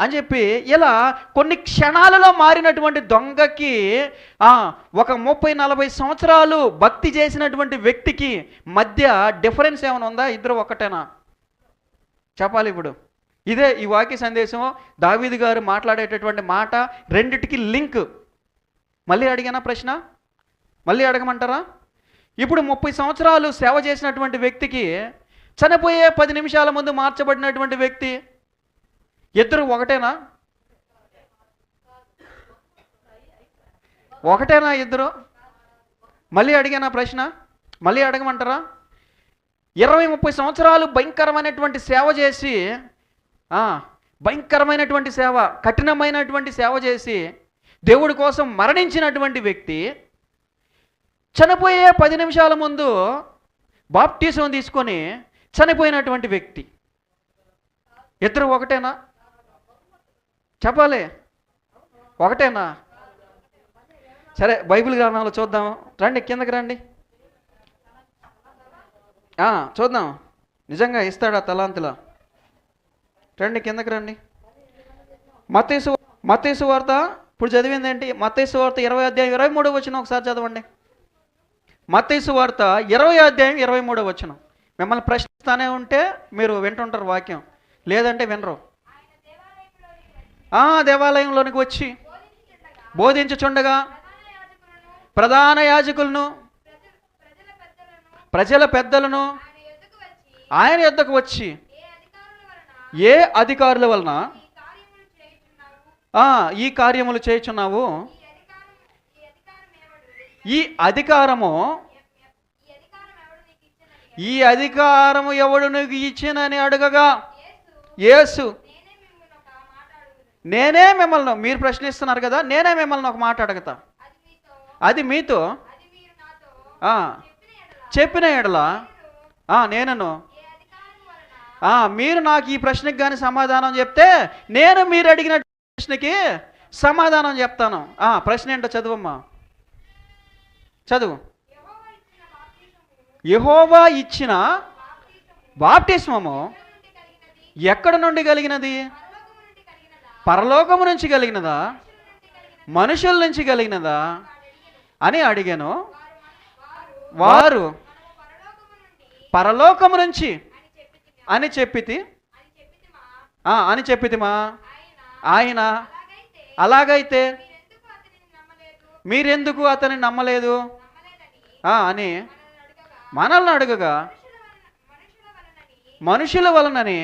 Speaker 1: అని చెప్పి ఇలా కొన్ని క్షణాలలో మారినటువంటి దొంగకి ఒక 30-40 సంవత్సరాలు భక్తి చేసినటువంటి వ్యక్తికి మధ్య డిఫరెన్స్ ఏమైనా ఉందా? ఇద్దరు ఒకటేనా? చెప్పాలి ఇప్పుడు. ఇదే ఈ వాక్య సందేశం. దావీదు గారు మాట్లాడేటటువంటి మాట రెండిటికి లింక్. మళ్ళీ అడిగిన ప్రశ్న మళ్ళీ అడగమంటారా? ఇప్పుడు 30 సంవత్సరాలు సేవ చేసినటువంటి వ్యక్తికి చనిపోయే 10 నిమిషాల ముందు మార్చబడినటువంటి వ్యక్తి, ఇద్దరు ఒకటేనా? ఒకటేనా ఇద్దరు? మళ్ళీ అడిగిన ప్రశ్న మళ్ళీ అడగమంటారా? 20-30 సంవత్సరాలు భయంకరమైనటువంటి సేవ చేసి, భయంకరమైనటువంటి సేవ, కఠినమైనటువంటి సేవ చేసి దేవుడి కోసం మరణించినటువంటి వ్యక్తి చనిపోయే 10 నిమిషాల ముందు బాప్టిజం తీసుకొని చనిపోయినటువంటి వ్యక్తి, ఇద్దరు ఒకటేనా? చెప్పాలి, ఒకటేనా? సరే, బైబిల్ గ్రంథంలో చూద్దాం. రండి, కిందకి రండి, చూద్దాం. నిజంగా ఇస్తాడా తలాంతులా? రండి, కిందకి రండి. మత్తయి వార్త ఇప్పుడు చదివింది ఏంటి? మత్తయి వార్త 20:23 ఒకసారి చదవండి. మత్తయి వార్త 20:23. మిమ్మల్ని ప్రశ్నిస్తానే ఉంటే మీరు వింటుంటారు వాక్యం, లేదంటే వినరు. దేవాలయంలోనికి వచ్చి బోధించుచుండగా ప్రధాన యాజకులను ప్రజల పెద్దలను ఆయన యొద్దకు వచ్చి, ఏ అధికారుల వలన ఈ కార్యములు చేయుచున్నావు? ఈ అధికారము ఎవడు నీకు ఇచ్చినని అడగగా యేసు, నేనే మిమ్మల్ని, మీరు ప్రశ్నిస్తున్నారు కదా, నేనే మిమ్మల్ని ఒక మాట అడుగుతా, అది మీతో చెప్పిన ఎడల నేనను మీరు నాకు ఈ ప్రశ్నకి కానీ సమాధానం చెప్తే నేను మీరు అడిగిన ప్రశ్నకి సమాధానం చెప్తాను. ప్రశ్న ఏంటో చదువమ్మా, చదువు. యెహోవా ఇచ్చిన బాప్టిస్మము ఎక్కడ నుండి కలిగినది? పరలోకము నుంచి కలిగినదా, మనుషుల నుంచి కలిగినదా అని అడిగాను. వారు పరలోకము నుంచి అని చెప్పితిమా ఆయన, అలాగైతే మీరెందుకు అతన్ని నమ్మలేదు అని మనల్ని అడుగగా, మనుషుల వలనని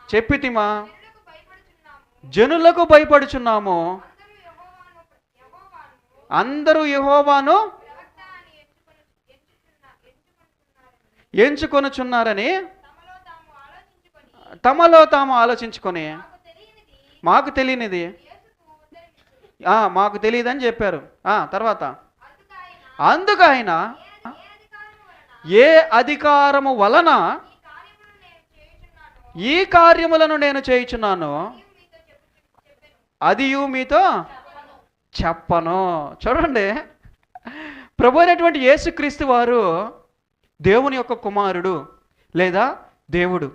Speaker 1: చెప్పితిమా, జనులకు భయపడుచున్నాము, అందరూ యెహోవాను ఎంచుకొనుచున్నారని తమలో తాము ఆలోచించుకొని మాకు తెలియనిది మాకు తెలియదని చెప్పారు. తర్వాత అందుకు ఆయన ఏ అధికారము వలన ఈ కార్యములను నేను చేయుచున్నాను అది మీతో చెప్పను. చూడండి, ప్రభు అయినటువంటి యేసుక్రీస్తు వారు దేవుని యొక్క కుమారుడు లేదా దేవుడు,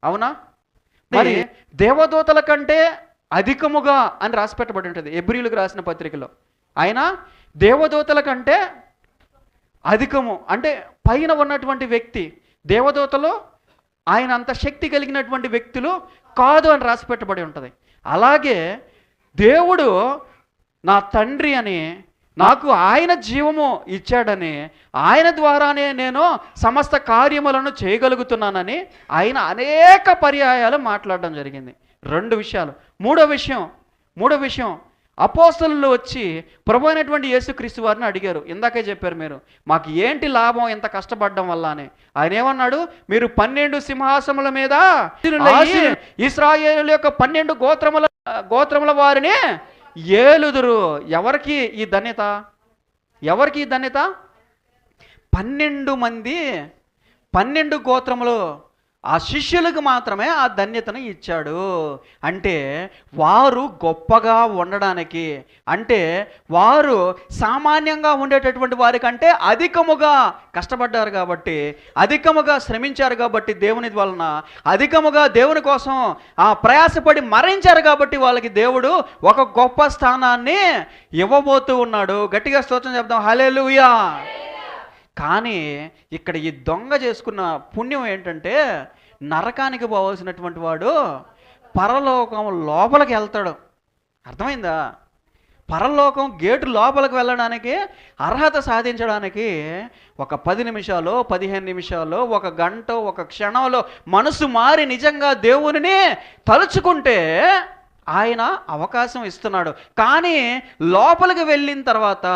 Speaker 1: అవునా? మరి దేవదూతల కంటే అధికముగా అని రాసి పెట్టబడి ఉంటుంది హెబ్రీయులకు రాసిన పత్రికలో. ఆయన దేవదూతల కంటే అధికము అంటే పైన ఉన్నటువంటి వ్యక్తి. దేవదూతలు ఆయన అంత శక్తి కలిగినటువంటి వ్యక్తులు కాదు అని రాసి పెట్టబడి ఉంటుంది. అలాగే దేవుడు నా తండ్రి అని, నాకు ఆయన జీవము ఇచ్చాడని, ఆయన ద్వారానే నేను సమస్త కార్యములను చేయగలుగుతున్నానని ఆయన అనేక పర్యాయాలు మాట్లాడడం జరిగింది. 2 విషయాలు. మూడో విషయం అపోస్తలులు వచ్చి ప్రభు అయినటువంటి యేసుక్రీస్తు వారిని అడిగారు. ఇందాకే చెప్పారు మీరు, మాకు ఏంటి లాభం ఇంత కష్టపడడం వల్ల అని. ఆయన ఏమన్నాడు? మీరు 12 సింహాసముల మీద ఇశ్రాయేలు యొక్క 12 గోత్రముల వారిని ఏలుదురు. ఎవరికి ఈ ధన్యత? 12 మంది 12 గోత్రములు ఆ శిష్యులకు మాత్రమే ఆ ధన్యతను ఇచ్చాడు. అంటే వారు గొప్పగా ఉండడానికి, అంటే వారు సామాన్యంగా ఉండేటటువంటి వారికంటే అధికముగా కష్టపడ్డారు కాబట్టి, అధికముగా శ్రమించారు కాబట్టి, దేవుని వలన అధికముగా దేవుని కోసం ప్రయాసపడి మరణించారు కాబట్టి వాళ్ళకి దేవుడు ఒక గొప్ప స్థానాన్ని ఇవ్వబోతూ ఉన్నాడు. గట్టిగా స్తోత్రం చెప్దాం, హల్లెలూయా. కానీ ఇక్కడ ఈ దొంగ చేసుకున్న పుణ్యం ఏంటంటే, నరకానికి పోవాల్సినటువంటి వాడు పరలోకం లోపలికి వెళ్తాడు. అర్థమైందా? పరలోకం గేటు లోపలికి వెళ్ళడానికి, అర్హత సాధించడానికి ఒక 10 నిమిషాలు 15 నిమిషాలు, 1 గంట, 1 క్షణంలో మనసు మారి నిజంగా దేవునిని తలుచుకుంటే ఆయన అవకాశం ఇస్తున్నాడు. కానీ లోపలికి వెళ్ళిన తర్వాత,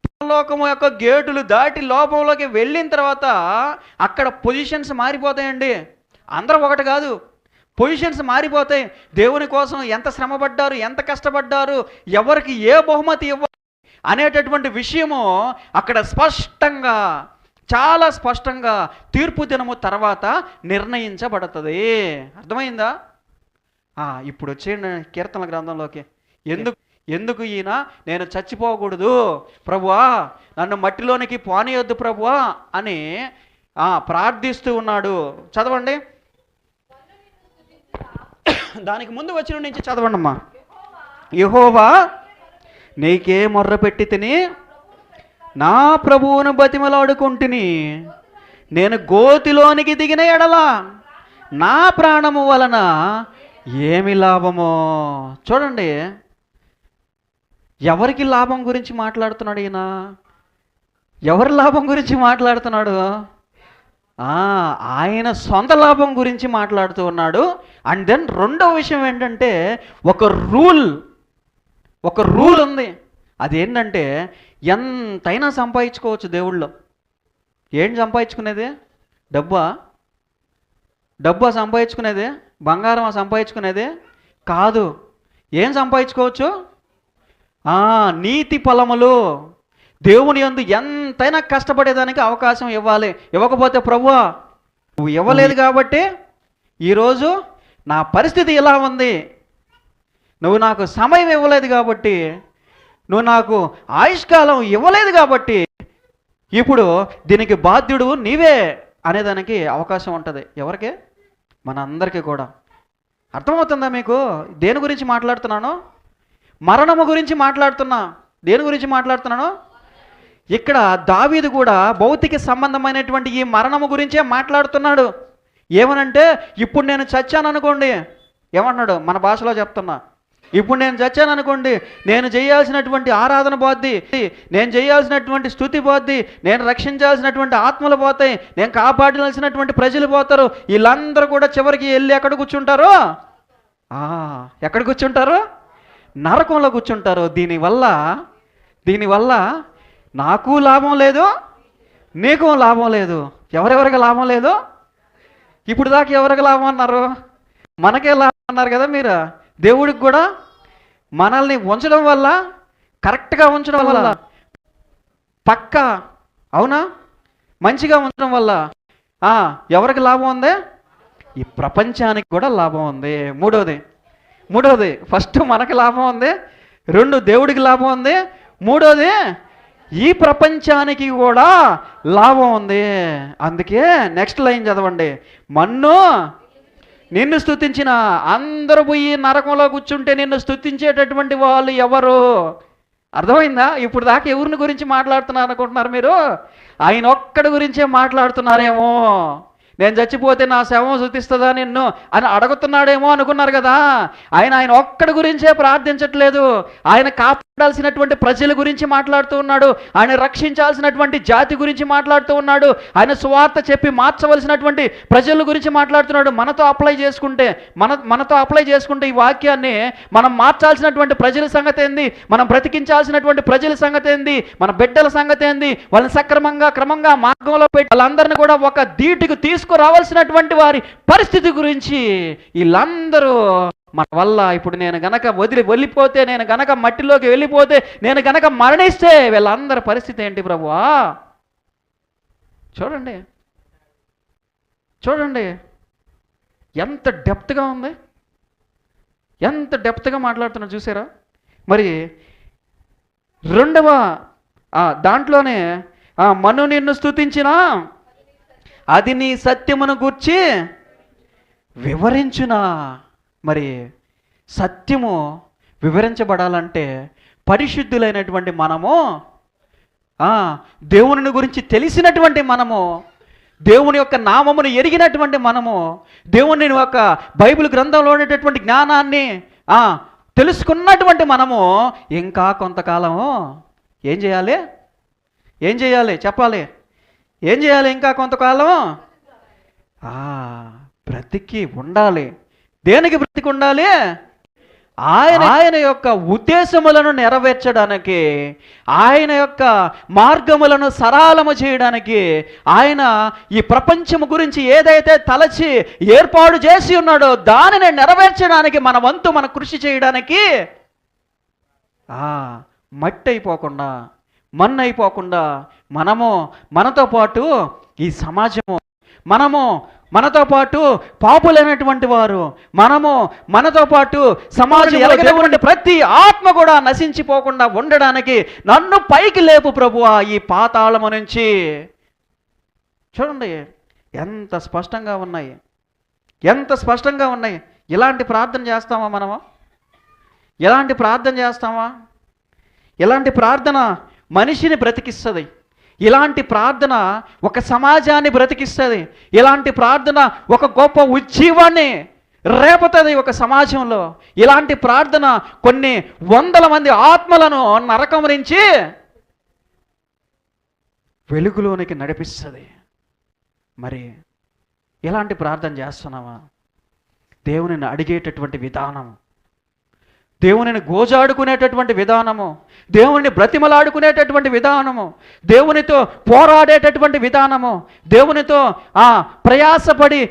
Speaker 1: పరలోకము యొక్క గేటులు దాటి లోపంలోకి వెళ్ళిన తర్వాత అక్కడ పొజిషన్స్ మారిపోతాయండి. అందరూ ఒకటి కాదు, పొజిషన్స్ మారిపోతాయి. దేవుని కోసం ఎంత శ్రమపడ్డారు, ఎంత కష్టపడ్డారు, ఎవరికి ఏ బహుమతి ఇవ్వాలి అనేటటువంటి విషయము అక్కడ స్పష్టంగా, చాలా స్పష్టంగా తీర్పు దినము తర్వాత నిర్ణయించబడుతుంది. అర్థమైందా? ఇప్పుడు వచ్చేయండి కీర్తనల గ్రంథంలోకి. ఎందుకు ఈయన నేను చచ్చిపోకూడదు ప్రభువా, నన్ను మట్టిలోనికి పోనీయొద్దు ప్రభువా అని ప్రార్థిస్తూ ఉన్నాడు. చదవండి, దానికి ముందు వచ్చిన నుంచి చదవండి అమ్మా. యెహోవా నీకే మొర్ర పెట్టి తిని నా ప్రభువును బతిమలాడుకుంటుని, నేను గోతిలోనికి దిగిన ఎడల నా ప్రాణము వలన ఏమి లాభమో. చూడండి, ఎవరికి లాభం గురించి మాట్లాడుతున్నాడు ఈయన? ఎవరి లాభం గురించి మాట్లాడుతున్నాడు? ఆయన సొంత లాభం గురించి మాట్లాడుతూ ఉన్నాడు. అండ్ దెన్ రెండవ విషయం ఏంటంటే, ఒక రూల్ ఉంది. అదేంటంటే, ఎంతైనా సంపాదించుకోవచ్చు దేవుళ్ళో. ఏం సంపాదించుకునేది? డబ్బా సంపాదించుకునేది? బంగారం సంపాదించుకునేది కాదు. ఏం సంపాదించుకోవచ్చు? నీతి ఫలములు. దేవుని యందు ఎంతైనా కష్టపడేదానికి అవకాశం ఇవ్వాలి. ఇవ్వకపోతే ప్రభువా నువ్వు ఇవ్వలేదు కాబట్టి ఈరోజు నా పరిస్థితి ఇలా ఉంది, నువ్వు నాకు సమయం ఇవ్వలేదు కాబట్టి, నువ్వు నాకు ఆయుష్కాలం ఇవ్వలేదు కాబట్టి ఇప్పుడు దీనికి బాధ్యుడు నీవే అనేదానికి అవకాశం ఉంటుంది. ఎవరికి? మన అందరికీ కూడా. అర్థమవుతుందా మీకు దేని గురించి మాట్లాడుతున్నాను? మరణము గురించి మాట్లాడుతున్నా. దేని గురించి మాట్లాడుతున్నాను? ఇక్కడ దావీదు కూడా భౌతిక సంబంధమైనటువంటి ఈ మరణము గురించే మాట్లాడుతున్నాడు. ఏమనంటే, ఇప్పుడు నేను చచ్చాను అనుకోండి, ఏమన్నాడు? మన భాషలో చెప్తున్నా, ఇప్పుడు నేను చచ్చాను అనుకోండి, నేను చేయాల్సినటువంటి ఆరాధన పోద్ది, నేను చేయాల్సినటువంటి స్తుతి పోద్ది, నేను రక్షించాల్సినటువంటి ఆత్మలు పోతాయి, నేను కాపాడాల్సినటువంటి ప్రజలు పోతారు. వీళ్ళందరూ కూడా చివరికి వెళ్ళి ఎక్కడ కూర్చుంటారు? ఎక్కడ కూర్చుంటారు? నరకంలో కూర్చుంటారు. దీనివల్ల నాకు లాభం లేదు, నీకు లాభం లేదు. ఎవరెవరికి లాభం లేదు? ఇప్పుడు దాకా ఎవరికి లాభం అన్నారు? మనకే లాభం అన్నారు కదా మీరు. దేవుడికి కూడా మనల్ని ఉంచడం వల్ల, కరెక్ట్గా ఉంచడం వల్ల, పక్కా అవునా మంచిగా ఉంచడం వల్ల ఎవరికి లాభం ఉంది? ఈ ప్రపంచానికి కూడా లాభం ఉంది. మూడోది ఫస్ట్ మనకి లాభం ఉంది, 2 దేవుడికి లాభం ఉంది, 3వది ఈ ప్రపంచానికి కూడా లాభం ఉంది. అందుకే నెక్స్ట్ లైన్ చదవండి. మన్ను నిన్ను స్తుతించిన అందరూ పోయి నరకంలో కూర్చుంటే నిన్ను స్తుతించేటటువంటి వాళ్ళు ఎవరు? అర్థమైందా? ఇప్పుడు దాకా ఎవరిని గురించి మాట్లాడుతున్నారు అనుకుంటున్నారు మీరు? ఆయన ఒక్కడి గురించే మాట్లాడుతున్నారేమో. నేను చచ్చిపోతే నా శవం శుతిస్తుందా నిన్ను అని అడుగుతున్నాడేమో అనుకున్నారు కదా. ఆయన ఒక్కడి గురించే ప్రార్థించట్లేదు. ఆయన కాపాడాల్సినటువంటి ప్రజల గురించి మాట్లాడుతూ ఉన్నాడు. ఆయన రక్షించాల్సినటువంటి జాతి గురించి మాట్లాడుతూ ఉన్నాడు. ఆయన సువార్త చెప్పి మార్చవలసినటువంటి ప్రజల గురించి మాట్లాడుతున్నాడు. మనతో అప్లై చేసుకుంటే ఈ వాక్యాన్ని మనం మార్చాల్సినటువంటి ప్రజల సంగతి ఏంది, మనం బ్రతికించాల్సినటువంటి ప్రజల సంగతి ఏంది, మన బిడ్డల సంగతి ఏంది, వాళ్ళని సక్రమంగా క్రమంగా మార్గంలో పెట్టి వాళ్ళందరినీ కూడా ఒక ధీటుకు తీసుకురావాల్సినటువంటి వారి పరిస్థితి గురించి వీళ్ళందరూ మన వల్ల ఇప్పుడు నేను గనక వెళ్ళిపోతే, నేను గనక మట్టిలోకి వెళ్ళిపోతే, నేను గనక మరణిస్తే వీళ్ళందరి పరిస్థితి ఏంటి ప్రభువా? చూడండి ఎంత డెప్త్గా ఉంది, ఎంత డెప్త్గా మాట్లాడుతున్నారు చూసారా? మరి 2వ దాంట్లోనే మను నిన్ను స్తుతించినా అది నీ సత్యమును గూర్చి వివరించునా. మరి సత్యము వివరించబడాలంటే పరిశుద్ధులైనటువంటి మనము, దేవుని గురించి తెలిసినటువంటి మనము, దేవుని యొక్క నామమును ఎరిగినటువంటి మనము, దేవుని యొక్క బైబిల్ గ్రంథంలో ఉండేటటువంటి జ్ఞానాన్ని తెలుసుకున్నటువంటి మనము ఇంకా కొంతకాలము ఏం చేయాలి చెప్పాలి? ఏం చేయాలి? ఇంకా కొంతకాలం బ్రతికి ఉండాలి. దేనికి బ్రతికి ఉండాలి? ఆయన యొక్క ఉద్దేశములను నెరవేర్చడానికి, ఆయన యొక్క మార్గములను సరళము చేయడానికి, ఆయన ఈ ప్రపంచము గురించి ఏదైతే తలచి ఏర్పాటు చేసి ఉన్నాడో దానిని నెరవేర్చడానికి మన వంతు మన కృషి చేయడానికి మట్టి అయిపోకుండా, మన్ను అయిపోకుండా మనము మనతో పాటు ఈ సమాజము, మనము మనతో పాటు పాపులైనటువంటి వారు, మనము మనతో పాటు సమాజం ఎలాగైనటువంటి ప్రతి ఆత్మ కూడా నశించిపోకుండా ఉండడానికి నన్ను పైకి లేపు ప్రభువా ఈ పాతాళము నుంచి. చూడండి ఎంత స్పష్టంగా ఉన్నాయి. ఇలాంటి ప్రార్థన చేస్తామా మనము? ఎలాంటి ప్రార్థన మనిషిని బ్రతికిస్తుంది. ఇలాంటి ప్రార్థన ఒక సమాజాన్ని బ్రతికిస్తుంది. ఇలాంటి ప్రార్థన ఒక గొప్ప ఉజ్జీవాన్ని రేపుతుంది ఒక సమాజంలో. ఇలాంటి ప్రార్థన కొన్ని 100 మంది ఆత్మలను నరకం నుంచి వెలుగులోనికి నడిపిస్తుంది. మరి ఇలాంటి ప్రార్థన చేస్తున్నావా? దేవునిని అడిగేటటువంటి విధానం, దేవునిని గోజాడుకునేటటువంటి విధానము, దేవుని బ్రతిమలాడుకునేటటువంటి విధానము, దేవునితో పోరాడేటటువంటి విధానము, దేవునితో ప్రయాసపడి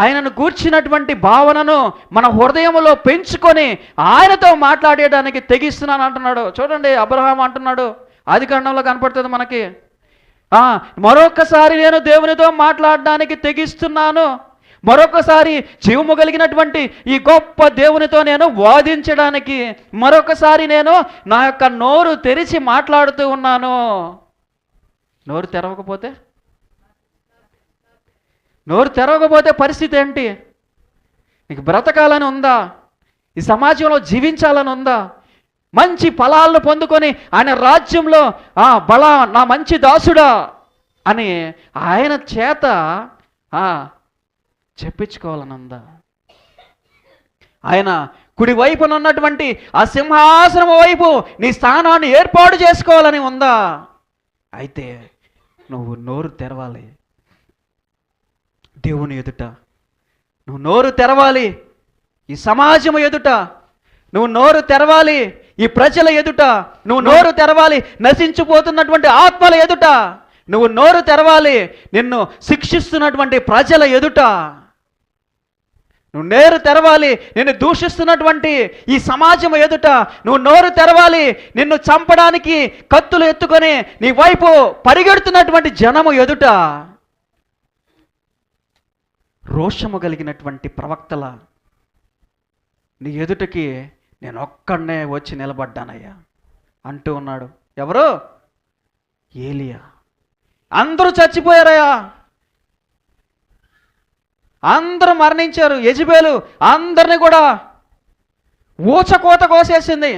Speaker 1: ఆయనను గూర్చినటువంటి భావనను మన హృదయంలో పెంచుకొని ఆయనతో మాట్లాడేయడానికి తెగిస్తున్నాను అంటున్నాడు. చూడండి అబ్రహాం అంటున్నాడు, ఆదికాండంలో కనపడుతుంది మనకి. మరొకసారి నేను దేవునితో మాట్లాడడానికి తెగిస్తున్నాను, మరొకసారి జీవము కలిగినటువంటి ఈ గొప్ప దేవునితో నేను వాదించడానికి మరొకసారి నేను నా యొక్క నోరు తెరిచి మాట్లాడుతూ ఉన్నాను. నోరు తెరవకపోతే పరిస్థితి ఏంటి? నీకు బ్రతకాలని ఉందా? ఈ సమాజంలో జీవించాలని ఉందా? మంచి ఫలాలను పొందుకొని ఆయన రాజ్యంలో నా మంచి దాసుడా అని ఆయన చేత చెప్పించుకోవాలని ఉందా? ఆయన కుడి వైపున ఉన్నటువంటి ఆ సింహాసనం వైపు నీ స్థానాన్ని ఏర్పాటు చేసుకోవాలని ఉందా? అయితే నువ్వు నోరు తెరవాలి. దేవుని ఎదుట నువ్వు నోరు తెరవాలి. ఈ సమాజం ఎదుట నువ్వు నోరు తెరవాలి. ఈ ప్రజల ఎదుట నువ్వు నోరు తెరవాలి. నశించిపోతున్నటువంటి ఆత్మల ఎదుట నువ్వు నోరు తెరవాలి. నిన్ను శిక్షిస్తున్నటువంటి ప్రజల ఎదుట నువ్వు నోరు తెరవాలి. నిన్ను దూషిస్తున్నటువంటి ఈ సమాజం ఎదుట నువ్వు నోరు తెరవాలి. నిన్ను చంపడానికి కత్తులు ఎత్తుకొని నీ వైపు పరిగెడుతున్నటువంటి జనము ఎదుట రోషము కలిగినటువంటి ప్రవక్తల నీ ఎదుటకి నేను ఒక్కడనే వచ్చి నిలబడ్డానయ్యా అంటూ ఉన్నాడు. ఎవరు? ఏలియా. అందరూ చచ్చిపోయారయ్యా, అందరూ మరణించారు. యెజబెలు అందరిని కూడా ఊచకోత కోసేసింది.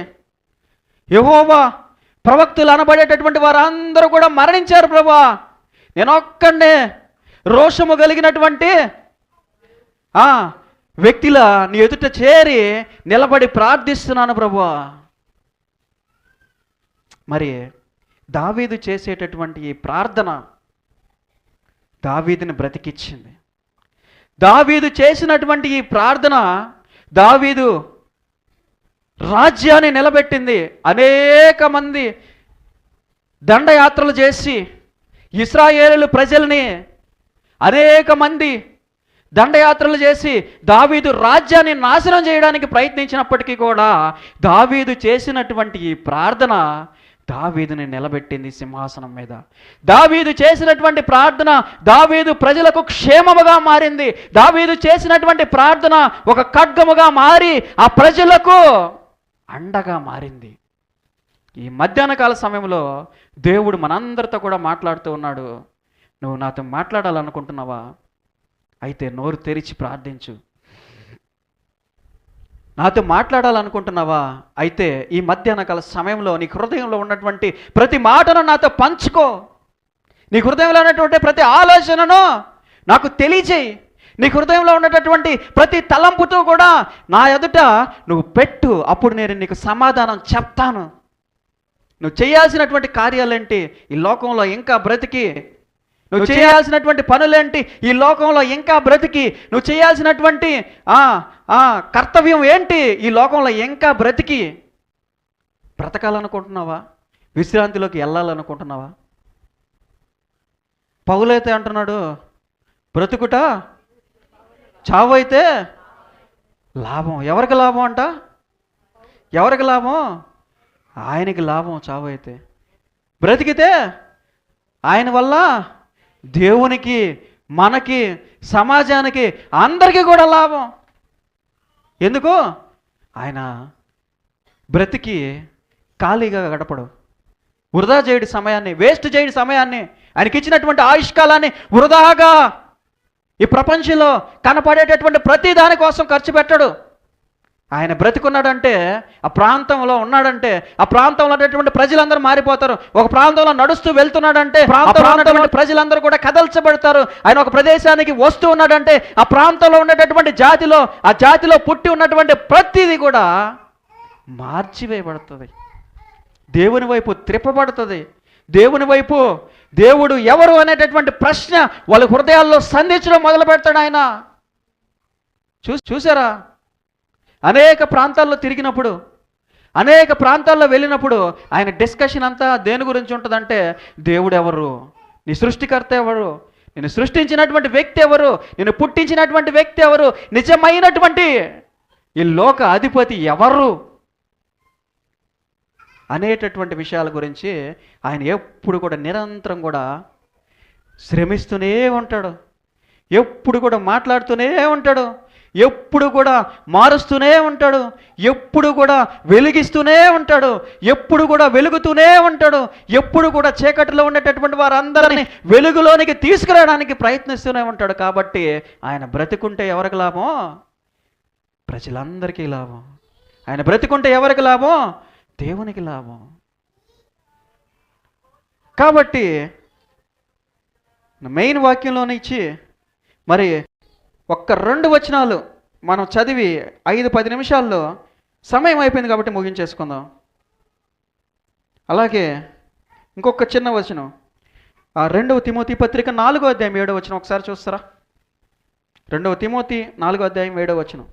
Speaker 1: యెహోవా ప్రవక్తలు అనబడేటటువంటి వారు అందరూ కూడా మరణించారు. ప్రభువా, నేను ఒక్కడే రోషము కలిగినటువంటి వ్యక్తిలా నీ ఎదుట చేరి నిలబడి ప్రార్థిస్తున్నాను ప్రభువా. మరి దావీదు చేసేటటువంటి ఈ ప్రార్థన దావీదుని బ్రతికిచ్చింది. దావీదు చేసినటువంటి ఈ ప్రార్థన దావీదు రాజ్యాన్ని నిలబెట్టింది. అనేక మంది దండయాత్రలు చేసి ఇశ్రాయేలు ప్రజల్ని అనేక మంది దండయాత్రలు చేసి దావీదు రాజ్యాన్ని నాశనం చేయడానికి ప్రయత్నించినప్పటికీ కూడా దావీదు చేసినటువంటి ఈ ప్రార్థన దావీదుని నిలబెట్టింది సింహాసనం మీద. దావీదు చేసినటువంటి ప్రార్థన దావీదు ప్రజలకు క్షేమముగా మారింది. దావీదు చేసినటువంటి ప్రార్థన ఒక ఖడ్గముగా మారి ఆ ప్రజలకు అండగా మారింది. ఈ మధ్యాహ్న కాల సమయంలో దేవుడు మనందరితో కూడా మాట్లాడుతూ ఉన్నాడు. నువ్వు నాతో మాట్లాడాలనుకుంటున్నావా? అయితే నోరు తెరిచి ప్రార్థించు. నాతో మాట్లాడాలనుకుంటున్నావా? అయితే ఈ మధ్యాహ్న కాల సమయంలో నీ హృదయంలో ఉన్నటువంటి ప్రతి మాటను నాతో పంచుకో. నీ హృదయంలో ఉన్నటువంటి ప్రతి ఆలోచనను నాకు తెలియజేయి. నీ హృదయంలో ఉన్నటువంటి ప్రతి తలంపుతో కూడా నా ఎదుట నువ్వు పెట్టు. అప్పుడు నేను నీకు సమాధానం చెప్తాను. నువ్వు చేయాల్సినటువంటి కార్యాలేంటి ఈ లోకంలో ఇంకా బ్రతికి, నువ్వు చేయాల్సినటువంటి పనులేంటి ఈ లోకంలో ఇంకా బ్రతికి, నువ్వు చేయాల్సినటువంటి కర్తవ్యం ఏంటి ఈ లోకంలో ఇంకా బ్రతికి బ్రతకాలనుకుంటున్నావా? విశ్రాంతిలోకి వెళ్ళాలనుకుంటున్నావా? పౌలైతే అంటున్నాడు, బ్రతుకుట చావు అయితే లాభం. ఎవరికి లాభం అంట? ఎవరికి లాభం? ఆయనకి లాభం చావు అయితే. బ్రతికితే ఆయన వల్ల దేవునికి, మనకి, సమాజానికి, అందరికీ కూడా లాభం. ఎందుకు? ఆయన బ్రతికి ఖాళీగా గడపడు. వృధా చేయడి సమయాన్ని, వేస్ట్ చేయడి సమయాన్ని, ఆయనకి ఇచ్చినటువంటి ఆయుష్కాలాన్ని వృధాగా ఈ ప్రపంచంలో కనపడేటటువంటి ప్రతి దాని కోసం ఖర్చు పెట్టడు. ఆయన బ్రతికున్నాడంటే, ఆ ప్రాంతంలో ఉన్నాడంటే ఆ ప్రాంతంలో ఉన్నటువంటి ప్రజలందరూ మారిపోతారు. ఒక ప్రాంతంలో నడుస్తూ వెళ్తున్నాడంటే ప్రాంతంలో ప్రజలందరూ కూడా కదల్చబడతారు. ఆయన ఒక ప్రదేశానికి వస్తూ ఉన్నాడంటే ఆ ప్రాంతంలో ఉన్నటువంటి జాతిలో, ఆ జాతిలో పుట్టి ఉన్నటువంటి ప్రతిదీ కూడా మార్చివేయబడుతుంది. దేవుని వైపు త్రిప్పబడుతుంది. దేవుని వైపు, దేవుడు ఎవరు అనేటటువంటి ప్రశ్న వాళ్ళ హృదయాల్లో సంధించడం మొదలు పెడతాడు ఆయన. చూసారా? అనేక ప్రాంతాల్లో తిరిగినప్పుడు, అనేక ప్రాంతాల్లో వెళ్ళినప్పుడు ఆయన డిస్కషన్ అంతా దేని గురించి ఉంటుందంటే, దేవుడు ఎవరు, నీ సృష్టికర్త ఎవరు, నిన్ను సృష్టించినటువంటి వ్యక్తి ఎవరు, నిన్ను పుట్టించినటువంటి వ్యక్తి ఎవరు, నిజమైనటువంటి ఈ లోక అధిపతి ఎవరు అనేటటువంటి విషయాల గురించి ఆయన ఎప్పుడు కూడా నిరంతరం కూడా శ్రమిస్తూనే ఉంటాడు. ఎప్పుడు కూడా మాట్లాడుతూనే ఉంటాడు. ఎప్పుడు కూడా మారుస్తూనే ఉంటాడు. ఎప్పుడు కూడా వెలిగిస్తూనే ఉంటాడు. ఎప్పుడు కూడా వెలుగుతూనే ఉంటాడు. ఎప్పుడు కూడా చీకటిలో ఉండేటటువంటి వారందరినీ వెలుగులోనికి తీసుకురావడానికి ప్రయత్నిస్తూనే ఉంటాడు. కాబట్టి ఆయన బ్రతికుంటే ఎవరికి లాభం? ప్రజలందరికీ లాభం. ఆయన బ్రతికుంటే ఎవరికి లాభం? దేవునికి లాభం. కాబట్టి మెయిన్ వాక్యంలోనే ఇచ్చి మరి ఒక్క 2 వచనాలు మనం చదివి 5-10 నిమిషాల్లో సమయం అయిపోయింది కాబట్టి ముగించేసుకుందాం. అలాగే ఇంకొక చిన్న వచనం, 2వ తిమోతి పత్రిక 4వ అధ్యాయం 7వ వచనం ఒకసారి చూస్తారా? 2వ తిమోతి 4వ అధ్యాయం 7వ వచనం.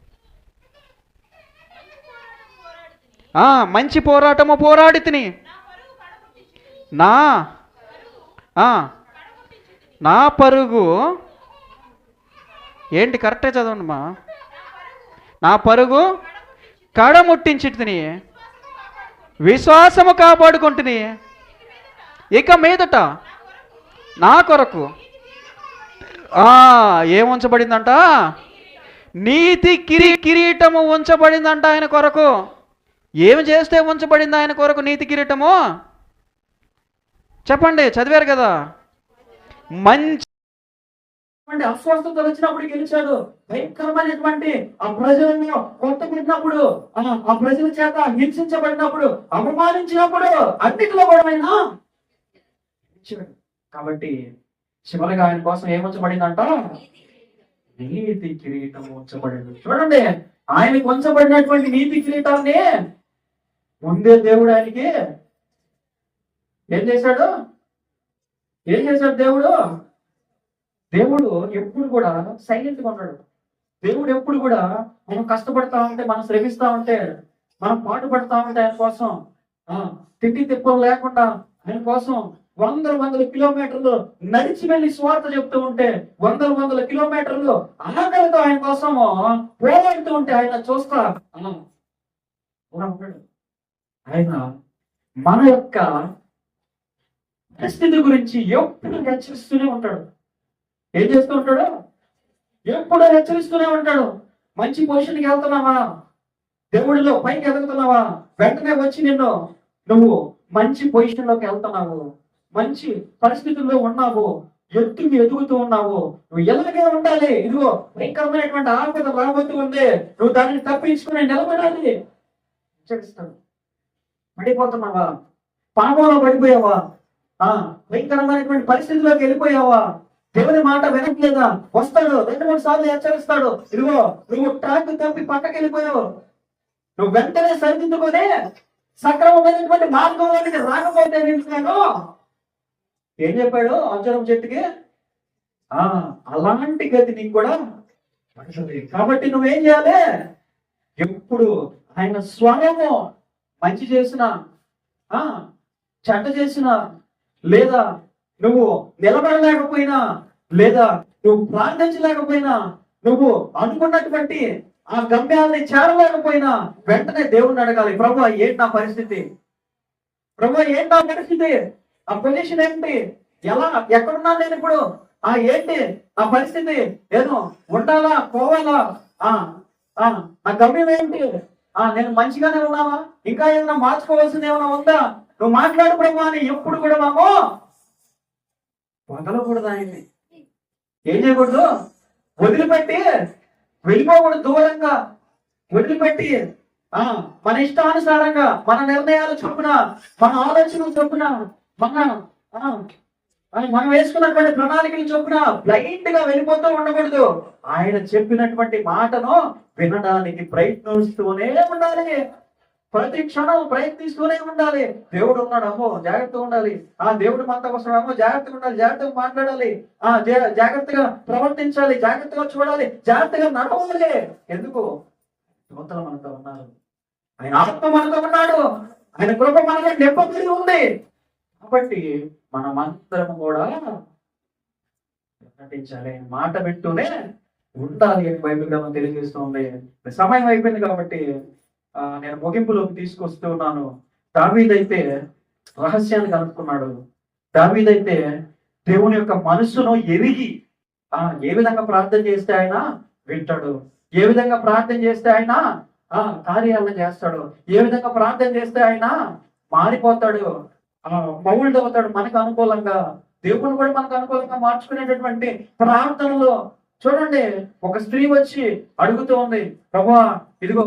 Speaker 1: మంచి పోరాటము పోరాడి తిని నా ఆ, నా పరుగు ఏంటి కరెక్టే చదవండి మా. నా పరుగు కడముట్టించి తిని విశ్వాసము కాపాడుకుంటుని ఇక మీదట నా కొరకు ఏం ఉంచబడిందంట? నీతి కిరీటము ఉంచబడిందంట ఆయన కొరకు. ఏమి చేస్తే ఉంచబడింది ఆయన కొరకు నీతి కిరీటము? చెప్పండి, చదివారు కదా. మంచి
Speaker 2: అస్వస్థతలు వచ్చినప్పుడు గెలిచాడు. భయంకరమైనటువంటి ఆ ప్రజలను కొట్టబడినప్పుడు, ఆ ప్రజల చేత హింసించబడినప్పుడు, అవమానించినప్పుడు అన్నిటిలో కూడా ఆయన గెలిచాడు. కాబట్టి చివరిగా ఆయన కోసం ఏముంచబడిందంట? నీతి కిరీటం ఉంచబడింది. చూడండి, ఆయనకు ఉంచబడినటువంటి నీతి కిరీటాన్ని ముందే దేవుడు ఆయనకి ఏం చేశాడు? దేవుడు ఎప్పుడు కూడా సైలెంట్గా ఉన్నాడు. దేవుడు ఎప్పుడు కూడా మనం కష్టపడతా ఉంటే, మనం శ్రమిస్తా ఉంటే, మనం పాటుపడతా ఉంటే ఆయన కోసం తిట్టి తిప్పలు లేకుండా ఆయన కోసం వందల కిలోమీటర్లు నడిచి వెళ్ళి స్వార్థ చెప్తూ ఉంటే, వందల కిలోమీటర్లు ఆకలితో ఆయన కోసము పోరాడుతూ ఉంటే ఆయన చూస్తా ఉన్నాడు. ఆయన మన యొక్క పరిస్థితి గురించి ఎప్పుడు హెచ్చరిస్తూనే ఉంటాడు. ఏం చేస్తూ ఉంటాడు? ఎప్పుడు హెచ్చరిస్తూనే ఉంటాడు. మంచి పొజిషన్కి వెళ్తున్నావా? దేవుడిలో పైకి ఎదుగుతున్నావా? వెంటనే వచ్చి నువ్వు మంచి పొజిషన్లోకి వెళ్తున్నావు, మంచి పరిస్థితుల్లో ఉన్నావు, ఎదుగుతూ ఉన్నావు, నువ్వు ఎలాగే ఉండాలి. ఇదిగో భయంకరమైనటువంటి ఆపద రాబోతూ ఉంది, నువ్వు దానిని తప్పించుకుని నిలబడాలి. హెచ్చరిస్తాడు. పడిపోతున్నావా? పాపంలో పడిపోయావా? భయంకరమైనటువంటి పరిస్థితిలోకి వెళ్ళిపోయావా? దేవుని మాట వినట్లేదా? వస్తాడు, 2-3 సార్లు హెచ్చరిస్తాడు. ఇదిగో నువ్వు ట్రాక్ తప్పి పక్కకి వెళ్ళిపోయావు, నువ్వు వెంటనే సరిదిద్దుకొని సక్రమమైనటువంటి మార్గంలోనికి రాకపోతే నేను ఏం చెప్పాడు అంజనం చెట్టుకి? అలాంటి గతి నీకు కూడా పడుతుంది. కాబట్టి నువ్వేం చేయాలి? ఎప్పుడు ఆయన స్వయము మంచి చేసిన చెడ్డ చేసిన, లేదా నువ్వు నిలబడలేకపోయినా, లేదా నువ్వు ప్రార్థించలేకపోయినా, నువ్వు అనుకున్నటువంటి ఆ గమ్యాన్ని చేరలేకపోయినా వెంటనే దేవుణ్ణి అడగాలి. ప్రభు ఏంటి నా పరిస్థితి? ప్రభు ఏంటి నా పరిస్థితి? ఆ పొజిషన్ ఏంటి? ఎక్కడున్నాను నేను ఇప్పుడు? ఏంటి ఆ పరిస్థితి? ఏదో ఉండాలా, పోవాలా? నా గమ్యం ఏంటి? నేను మంచిగానే ఉన్నావా? ఇంకా ఏమైనా మార్చుకోవాల్సింది ఏమైనా ఉందా? నువ్వు మాట్లాడు ప్రభు అని ఎప్పుడు కూడా మాకు వదలకూడదు. ఆయన్ని ఏం చేయకూడదు? వదిలిపెట్టి వెళ్ళిపోకూడదు. దూరంగా వదిలిపెట్టి మన ఇష్టానుసారంగా, మన నిర్ణయాలు చొప్పున, మన ఆలోచనలు చొప్పున, మనం వేసుకున్నటువంటి ప్రణాళికలు చొప్పున బ్లైండ్ గా వెళ్ళిపోతూ ఉండకూడదు. ఆయన చెప్పినటువంటి మాటను వినడానికి ప్రయత్నిస్తూనే ఉండాలి. ప్రతి క్షణం ప్రయత్నిస్తూనే ఉండాలి. దేవుడు ఉన్నాడు, అమ్మో జాగ్రత్తగా ఉండాలి. దేవుడు మనతో వస్తున్నాడు, అమ్మో జాగ్రత్తగా ఉండాలి, జాగ్రత్తగా మాట్లాడాలి, జాగ్రత్తగా ప్రవర్తించాలి, జాగ్రత్తగా చూడాలి, జాగ్రత్తగా నడవాలి. ఎందుకు? దూతలు మనతో ఉన్నారు, ఆయన ఆత్మ మనతో ఉన్నాడు, ఆయన కృప మనలో నింపబడి ఉంది. కాబట్టి మనమందరం కూడా ప్రకటించాలి, మాట వింటూనే ఉండాలి అని బైబిల్ గ్రంథం తెలియజేస్తుంది. సమయం అయిపోయింది కాబట్టి నేను ముగింపులోకి తీసుకొస్తున్నాను. దావీదైతే రహస్యాన్ని కనుక్కున్నాడు. దావీదైతే దేవుని యొక్క మనస్సును ఎరిగి ఏ విధంగా ప్రార్థన చేస్తే ఆయన వింటాడు, ఏ విధంగా ప్రార్థన చేస్తే ఆయన కార్యాలను చేస్తాడు, ఏ విధంగా ప్రార్థన చేస్తే ఆయన మారిపోతాడు, మౌల్డ్ అవుతాడు మనకు అనుకూలంగా. దేవుని కూడా మనకు అనుకూలంగా మార్చుకునేటటువంటి ప్రార్థనలో చూడండి, ఒక స్త్రీ వచ్చి అడుగుతూ ఉంది, ప్రభువా ఇదిగో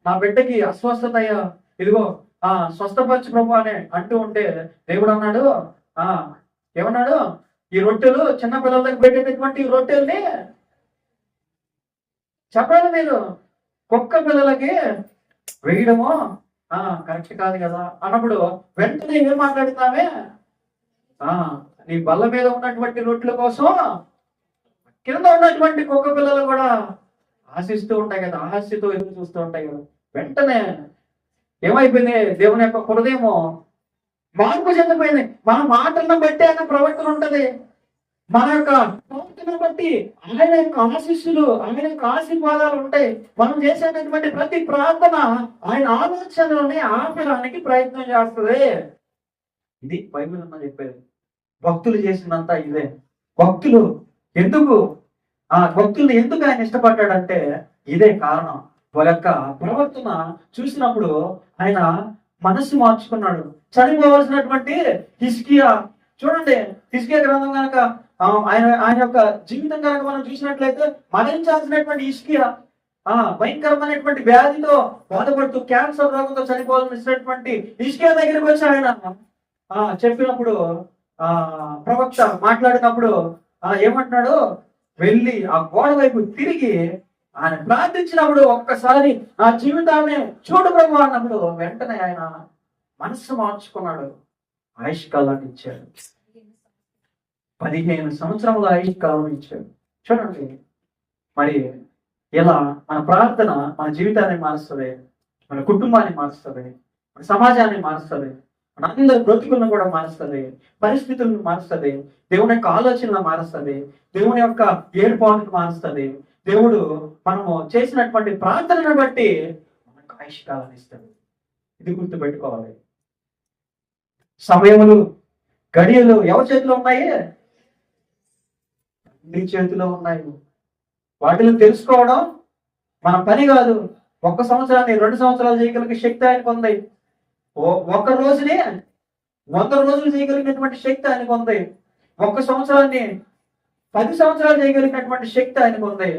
Speaker 2: నా బిడ్డకి అస్వస్థత అయ్యా, ఇదిగో స్వస్థపరచు ప్రభు అని అంటూ ఉంటే దేవుడు అన్నాడు, ఏమన్నాడు? ఈ రొట్టెలు చిన్న పిల్లలకు పెట్టేటటువంటి రొట్టెల్ని చెప్పాలి మీరు కుక్క పిల్లలకి వేయడము కరెక్ట్ కాదు కదా అన్నప్పుడు వెంటనే ఏం మాట్లాడుతున్నావే? నీ బల్ల మీద ఉన్నటువంటి రొట్టెల కోసం కింద ఉన్నటువంటి కుక్క పిల్లలు కూడా ఆశిస్తూ ఉంటాయి కదా, ఆశతో ఎదురు చూస్తూ ఉంటాయి కదా. వెంటనే ఏమైపోయింది? దేవుని యొక్క హృదయము మార్పు చెందిపోయింది. మన మాటలను బట్టి ఆయన ప్రవర్తన ఉంటది. మన యొక్క ప్రవర్తన బట్టి ఆయన యొక్క ఆశీస్సులు, ఆయన యొక్క ఆశీర్వాదాలు ఉంటాయి. మనం చేసేటటువంటి ప్రతి ప్రార్థన ఆయన ఆలోచనలని ఆపడానికి ప్రయత్నం చేస్తుంది. ఇది బైబిల్ అన్న చెప్పేది. భక్తులు చేసినంతా ఇదే. భక్తులు ఎందుకు భక్తుల్ని ఎందుకు ఆయన ఇష్టపడ్డాడంటే ఇదే కారణం. వాళ్ళ యొక్క ప్రవర్తన చూసినప్పుడు ఆయన మనసు మార్చుకున్నాడు. చనిపోవలసినటువంటి హిజ్కియా చూడండి, హిజ్కియా గ్రంథం కనుక ఆయన యొక్క జీవితం కనుక మనం చూసినట్లయితే మరణించాల్సినటువంటి హిజ్కియా భయంకరమైనటువంటి వ్యాధితో బాధపడుతూ క్యాన్సర్ రోగంతో చనిపోవాల్సినటువంటి హిజ్కియా దగ్గరికి వచ్చి ఆయన చెప్పినప్పుడు ప్రవక్త మాట్లాడినప్పుడు ఏమంటున్నాడు? వెళ్ళి ఆ గోడ వైపు తిరిగి ఆయన ప్రార్థించినప్పుడు ఒక్కసారి నా జీవితాన్ని చూడు ప్రభు అన్నప్పుడు వెంటనే ఆయన మనస్సు మార్చుకున్నాడు. ఆయుష్కాలాన్ని ఇచ్చాడు. 15 సంవత్సరముల ఆయుష్కాలం ఇచ్చాడు. చూడండి, మరి ఇలా మన ప్రార్థన మన జీవితాన్ని మారుస్తుంది, మన కుటుంబాన్ని మారుస్తుంది, మన సమాజాన్ని మారుస్తుంది, మన అందరి బ్రతుకులను కూడా మారుస్తుంది, పరిస్థితులను మారుస్తుంది, దేవుని యొక్క ఆలోచనలు మారుస్తుంది, దేవుని యొక్క ఏర్పాటును మారుస్తుంది. దేవుడు మనము చేసినటువంటి ప్రార్థనను బట్టి మనకు ఆయుష్కాలాన్ని ఇస్తాడు. ఇది గుర్తుపెట్టుకోవాలి. సమయములు, గడియలు ఎవరి చేతిలో ఉన్నాయి? నీ చేతిలో ఉన్నాయి. వాటిని తెలుసుకోవడం మన పని కాదు. 1 సంవత్సరాన్ని 2 సంవత్సరాలు చేయగలిగే శక్తి ఆయనకు ఉంది. ఒక్క రోజుని 100 రోజులు చేయగలిగినటువంటి శక్తి ఆయనకు ఉంది. 1 సంవత్సరాన్ని 10 సంవత్సరాలు చేయగలిగినటువంటి శక్తి ఆయనకు ఉంది.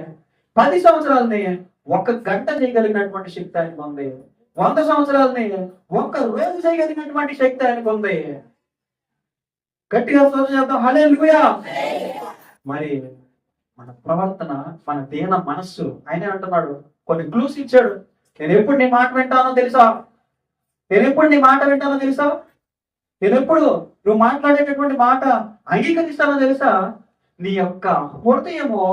Speaker 2: 10 సంవత్సరాలని 1 గంట చేయగలిగినటువంటి శక్తి ఆయనకు ఉంది. 100 సంవత్సరాలని 1 రోజు చేయగలిగినటువంటి శక్తి ఆయనకు ఉంది. గట్టిగా స్తోత్రం చేద్దాం. హల్లెలూయా. మరి మన ప్రవర్తన, మన దీన మనస్సు, ఆయనే అంటున్నాడు, కొన్ని క్లూస్ ఇచ్చాడు. నేను ఎప్పుడు నీ మాట వింటానో తెలుసా? నేను ఎప్పుడు నీ మాట వింటానో తెలుసా? నేను ఎప్పుడు నువ్వు మాట్లాడేటటువంటి మాట అంగీకరిస్తానో తెలుసా? నీ యొక్క హృదయము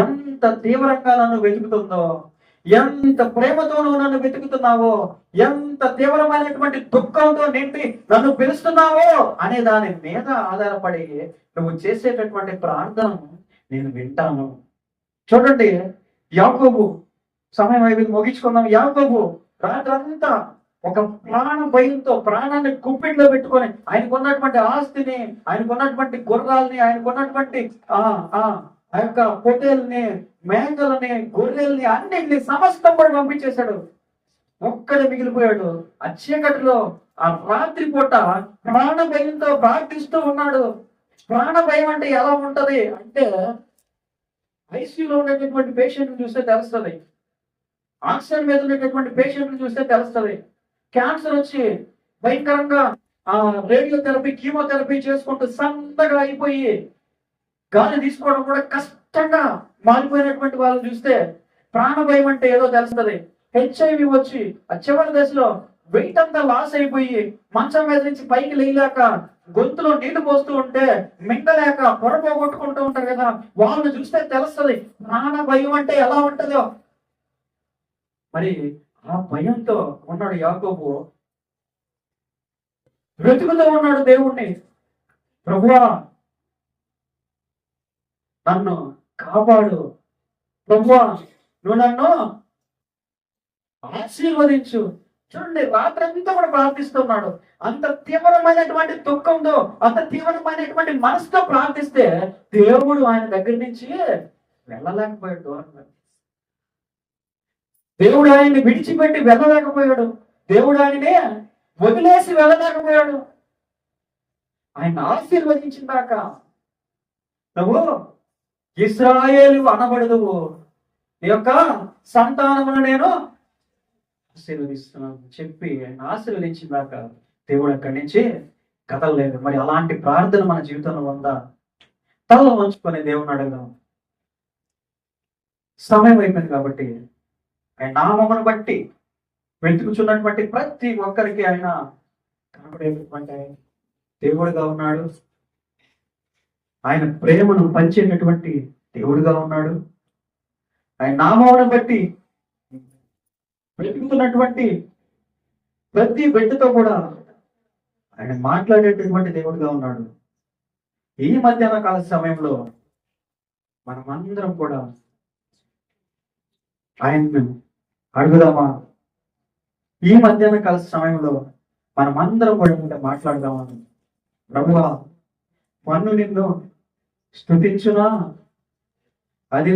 Speaker 2: ఎంత తీవ్రంగా నన్ను వెతుకుతుందో, ఎంత ప్రేమతో నువ్వు నన్ను వెతుకుతున్నావో, ఎంత తీవ్రమైనటువంటి దుఃఖంతో నిండి నన్ను పిలుస్తున్నావో అనే దాని మీద ఆధారపడి నువ్వు చేసేటటువంటి ప్రార్థనను నేను వింటాను. చూడండి, యాకోబు, సమయం అయిపోయింది, ముగించుకుందాం. యాకోబు రాత్రంతా ఒక ప్రాణ భయంతో ప్రాణాన్ని గుప్పిట్లో పెట్టుకొని ఆయనకున్నటువంటి ఆస్తిని, ఆయనకున్నటువంటి గుర్రాలని, ఆయనకున్నటువంటి ఆ యొక్క పొట్టేల్ని, మేకలని, గొర్రెల్ని అన్నింటినీ సమస్తం కూడా పంపించేశాడు. ఒక్కడే మిగిలిపోయాడు. ఆ చీకటిలో ఆ రాత్రి పూట ప్రాణ భయంతో ప్రార్థిస్తూ ఉన్నాడు. ప్రాణ భయం అంటే ఎలా ఉంటది అంటే, ఐసీయూలో ఉండేటటువంటి పేషెంట్ చూస్తే తెలుస్తుంది, ఆక్సిజన్ మీద ఉండేటటువంటి పేషెంట్ చూస్తే తెలుస్తుంది. క్యాన్సర్ వచ్చి భయంకరంగా రేడియోథెరపీ, కీమోథెరపీ చేసుకుంటూ సన్నగా అయిపోయి గాలి తీసుకోవడం కూడా కష్టంగా మారిపోయినటువంటి వాళ్ళు చూస్తే ప్రాణ భయం అంటే ఏదో తెలుస్తుంది. హెచ్ఐవి వచ్చి ఆ చివరి దశలో వెయిట్ అంతా లాస్ అయిపోయి మంచం మీద నుంచి పైకి లేయలేక గొంతులో నీళ్లు పోస్తూ ఉంటే మింగలేక పొరపోగొట్టుకుంటూ ఉంటారు కదా, వాళ్ళని చూస్తే తెలుస్తుంది ప్రాణ భయం అంటే ఎలా ఉంటుందో. మరి ఆ భయంతో ఉన్నాడు యాకోబు, వెతుకుతూ ఉన్నాడు దేవుణ్ణి. ప్రభువా నన్ను కాపాడు, ప్రభువా నువ్వు నన్ను ఆశీర్వదించు. చూడండి, రాత్రంతా కూడా ప్రార్థిస్తున్నాడు. అంత తీవ్రమైనటువంటి దుఃఖంతో, అంత తీవ్రమైనటువంటి మనసుతో ప్రార్థిస్తే దేవుడు ఆయన దగ్గర నుంచి వెళ్ళలేకపోయాడు. దూరంగా దేవుడు ఆయన్ని విడిచిపెట్టి వెళ్ళలేకపోయాడు. దేవుడు ఆయన్ని వదిలేసి వెళ్ళలేకపోయాడు. ఆయన ఆశీర్వదించిందాక నువ్వు ఇశ్రాయేలు అనబడదువు, నీ యొక్క సంతానమును నేను ఆశీర్వదిస్తున్నాను చెప్పి ఆయన ఆశీర్వదించిందాక దేవుడు అక్కడి నుంచి కదలలేదు. మరి అలాంటి ప్రార్థన మన జీవితంలో ఉందా? తలలో వంచుకొని దేవుని అడగదాం. సమయం అయిపోయింది కాబట్టి ఆయన నామమును బట్టి వెతుకుచున్నటువంటి ప్రతి ఒక్కరికి ఆయన కనపడేటటువంటి దేవుడుగా ఉన్నాడు. ఆయన ప్రేమను పంచేటటువంటి దేవుడుగా ఉన్నాడు. ఆయన నామమును బట్టి వెతుకుతున్నటువంటి ప్రతి బిడ్డతో కూడా ఆయన మాట్లాడేటటువంటి దేవుడిగా ఉన్నాడు. ఈ మధ్యాహ్న కాల సమయంలో మనమందరం కూడా ఆయన్ను అడుగుదామా? ఈ మధ్యాహ్న కాల సమయంలో మనమందరం కూడా మాట్లాడదామా? ప్రభువా, పన్ను నిన్ను స్తుతించునా? అది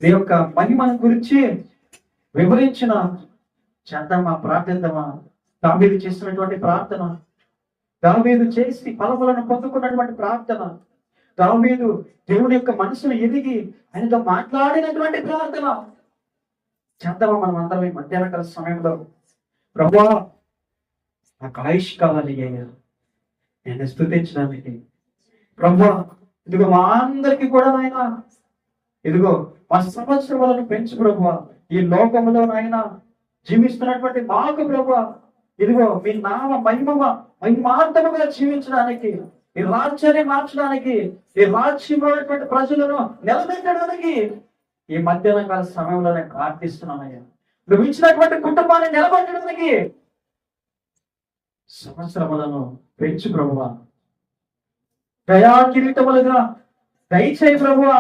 Speaker 2: నీ యొక్క మహిమ గురించి వివరించిన చేద్దామా? ప్రార్థిద్దామా? దావీదు చేసినటువంటి ప్రార్థన, దావీదు చేసి ఫలములను పొందుకున్నటువంటి ప్రార్థన, దావీదు దేవుని యొక్క మనసును ఎదిగి ఆయనతో మాట్లాడినటువంటి ప్రార్థన చేద్దామా? మనం అందరం ఈ మధ్యాహ్న కాల సమయంలో, ప్రభువా నాకు ఆయుష్ కావాలి అయ్యా నేను స్తుతించడానికి. ప్రభువా ఇదిగో మా అందరికీ కూడా నాయన, ఇదిగో మా సంవత్సరాలను పెంచు ప్రభువా. ఈ లోకంలో నాయన జీవిస్తున్నటువంటి మాకు ప్రభువా, ఇదిగో మీ నామ మహిమార్థముగా జీవించడానికి, ఈ రాజ్యాన్ని మార్చడానికి, ఈ రాజ్యంలో ఉన్నటువంటి ప్రజలను నిలబెట్టడానికి ఈ మధ్యాహ్న కాల సమయంలో నేను ప్రార్థిస్తున్నానయ్యా. నువ్వు ఇచ్చినటువంటి కుటుంబాన్ని నిలబెట్టడానికి సంవత్సరములను పెంచు ప్రభువా. దయా కిరీటములుగా దయచేయి ప్రభువా.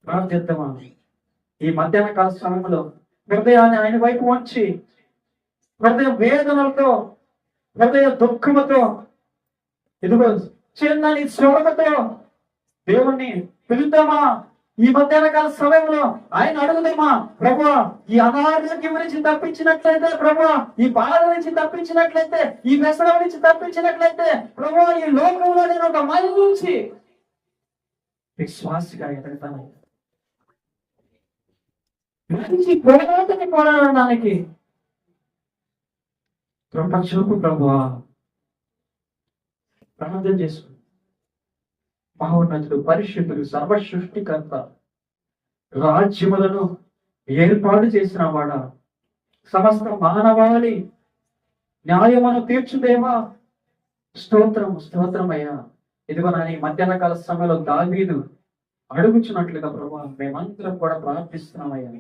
Speaker 2: ప్రార్థిద్దామా? ఈ మధ్యాహ్న కాల సమయంలో హృదయాన్ని ఆయన వైపు వంచి, హృదయ వేదనలతో, హృదయ దుఃఖముతో, ఇదిగో చిన్నని శ్రమతో దేవుణ్ణి పిలుద్దామా? ఈ మధ్యాహ్న కాల సమయంలో ఆయన అడుగుదామా? ప్రభువా ఈ అనారోగ్యం నుంచి తప్పించినట్లయితే, ప్రభువా ఈ బాధ నుంచి తప్పించినట్లయితే, ఈ వ్యసనం నుంచి తప్పించినట్లయితే, ప్రభువా ఈ లోకంలో నేను ఒక మంచి విశ్వాసిగా ఎదగతాను. మంచి పోరాడడానికి కృప చూపు ప్రభువా. ప్రార్థన చేసుకుంది. మహోన్నతుడు, పరిశుద్ధుడు, సర్వ సృష్టికర్త, రాజ్యములను ఏర్పాటు చేసిన వాడ, సమస్త మానవాళి న్యాయమును తీర్చుదేవా, స్తోత్రమయ్యా. ఇదిగో నా ఈ మధ్యాహ్న కాల సమయంలో దావీదు అడుగుచున్నట్లుగా ప్రభా మేమందరం కూడా ప్రార్థిస్తున్నామయ్యా.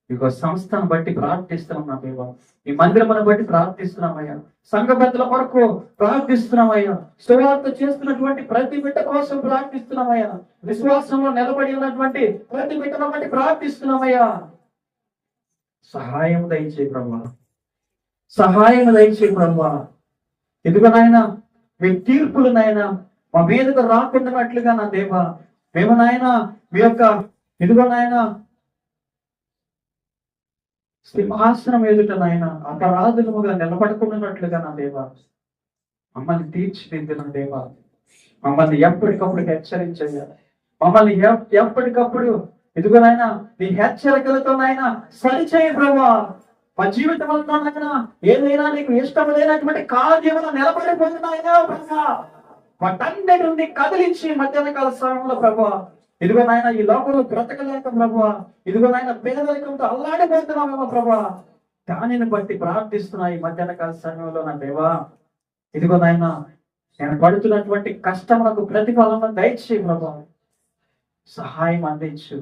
Speaker 2: ఇదిగో సంస్థను బట్టి ప్రార్థిస్తున్నాం నా దేవా, ఈ మందిరమును బట్టి ప్రార్థిస్తున్నామయ్యా, సంఘ పెద్దల కొరకు ప్రార్థిస్తున్నామయ్యా, సువార్త చేస్తున్నటువంటి ప్రతి బిడ్డ కోసం ప్రార్థిస్తున్నామయ్యా, విశ్వాసంలో నిలబడి ఉన్నటువంటి ప్రతి బిడ్డను బట్టి ప్రార్థిస్తున్నామయ్యా. సహాయం దయచేయి ప్రభా, సహాయం దయచేయి ప్రభా. ఇదిగో నాయన మీ తీర్పులు నాయన మా మీదకు రాకుండానట్లుగా నా దేవా, మేము నాయన మీ యొక్క ఇదిగో నాయన సింహాసనం ఎదుట నాయన అపరాధులముగా నిలబడుకున్నట్లుగా నా దేవా మమ్మల్ని తీర్చిదిద్దిన దేవా, మమ్మల్ని ఎప్పటికప్పుడు హెచ్చరించయ్యా, మమ్మల్ని ఎప్పటికప్పుడు ఇదిగో నాయన నీ హెచ్చరికలతో నాయన సరిచేయి ప్రభా. మా జీవితం అంతా ఏదైనా నీకు ఇష్టం లేనటువంటి కార్యములు నిలబడిపోతున్నాయినా ప్రభా, వాటన్నిటి నుండి కదిలించి మధ్యాహ్న కాల సమయంలో ప్రభా, ఇదిగో నాయన ఈ లోకంలో బ్రతకలేక ప్రభా, ఇదిగో నాయన పేదరికంతో అల్లాడిపోతున్నామేమో ప్రభా, దానిని బట్టి ప్రార్థిస్తున్నా ఈ మధ్యాహ్న కాల సమయంలో నా దేవా. ఇదిగో నాయన నేను పడుతున్నటువంటి కష్టములకు ప్రతిఫలం దయచేయి ప్రభా, సహాయం అందించు.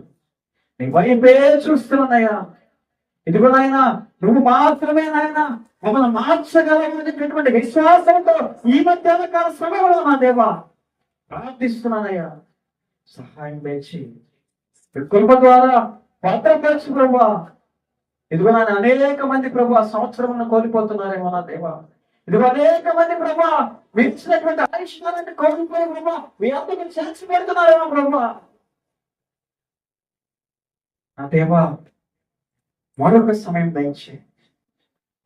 Speaker 2: నీ వైపే చూస్తున్నానయ్యా. ఇదిగో నాయన నువ్వు మాత్రమే నాయన మమ్మల్ని మార్చగలటువంటి విశ్వాసంతో ఈ మధ్యాహ్న కాల సమయంలో నా దేవా ప్రార్థిస్తున్నానయ్యా. సహాయం దయచి కృప ద్వారా భద్రపరచు ప్రభా. ఇదిగో నాయన అనేక మంది ప్రభా సంవత్సరం కోల్పోతున్నారేమో నా దేవా. ఇదిగో అనేక మంది ప్రభా మించినటువంటి ఆయుష్యాన్ని కోల్పోయే ప్రభా మీ అందరికీ చేర్చి పెడుతున్నారేమో ప్రభా. నా దేవా మరొక సమయం దయచేయండి,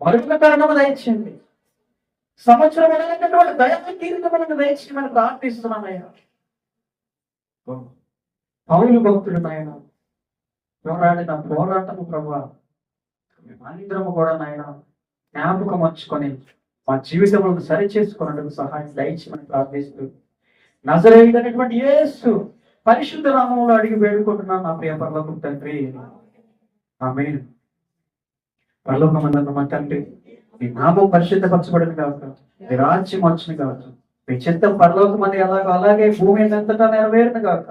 Speaker 2: మరొక కారణము దయచేయండి, సంవత్సరం అనేటటువంటి దయా కీర్తనలను దయచేయమని ప్రార్థిస్తున్నానయ్యా. పౌలు భక్తుడు నాయన పోరాడిన పోరాటము ప్రభా మేమందరము కూడా నాయన జ్ఞాపకం వచ్చుకొని మా జీవితంలో సరి చేసుకున్నట్టు సహాయం దయచేయమని ప్రార్థిస్తూ నజరేయుడైనటువంటి యేసు పరిశుద్ధ నామములో అడిగి వేడుకుంటున్నాను నా ప్రియ పరలోకపు తండ్రి, ఆమేన్. పరలోకమందున్న మా తండ్రి, మీ నామం పరిశుద్ధపరచబడిన కాక, మీ రాజ్యం వచ్చును కాక, మీ చిత్తం పరలోకమంది అలాగే భూమి అంతటా నెరవేరును కాక,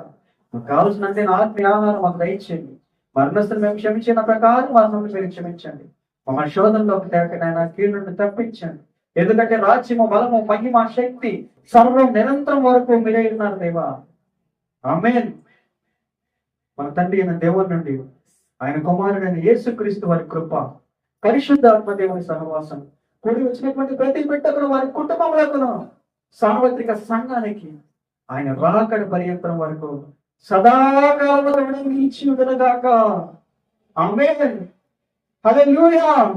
Speaker 2: మాకు కావాల్సినంటే ఆత్మీయ ఆహారం మాకు దయచేయండి. మరణస్తులు మేము క్షమించిన ప్రకారం మరణం మీరు క్షమించండి. మమ్మల్ని శోధనలోకి తేకనైనా కీడు నుండి తప్పించండి. ఎందుకంటే రాజ్యము, బలము, మహిమ, శక్తి సర్వం నిరంతరం వరకు మీరే ఉన్నారు దేవా. ఆమేన్. మన తండ్రి అయిన దేవుని నుండి ఆయన కుమారుడైన యేసుక్రీస్తు వారి కృప, పరిశుద్ధాత్మ దేవుని సహవాసం, కూడి వచ్చినటువంటి ప్రతి బిడ్డకును వారి కుటుంబములకును సార్వత్రిక సంఘానికి ఆయన రాకడ పర్యంతం వరకు సదాకాలం నిలిచి ఉండగాక. ఆమేన్. హల్లెలూయా.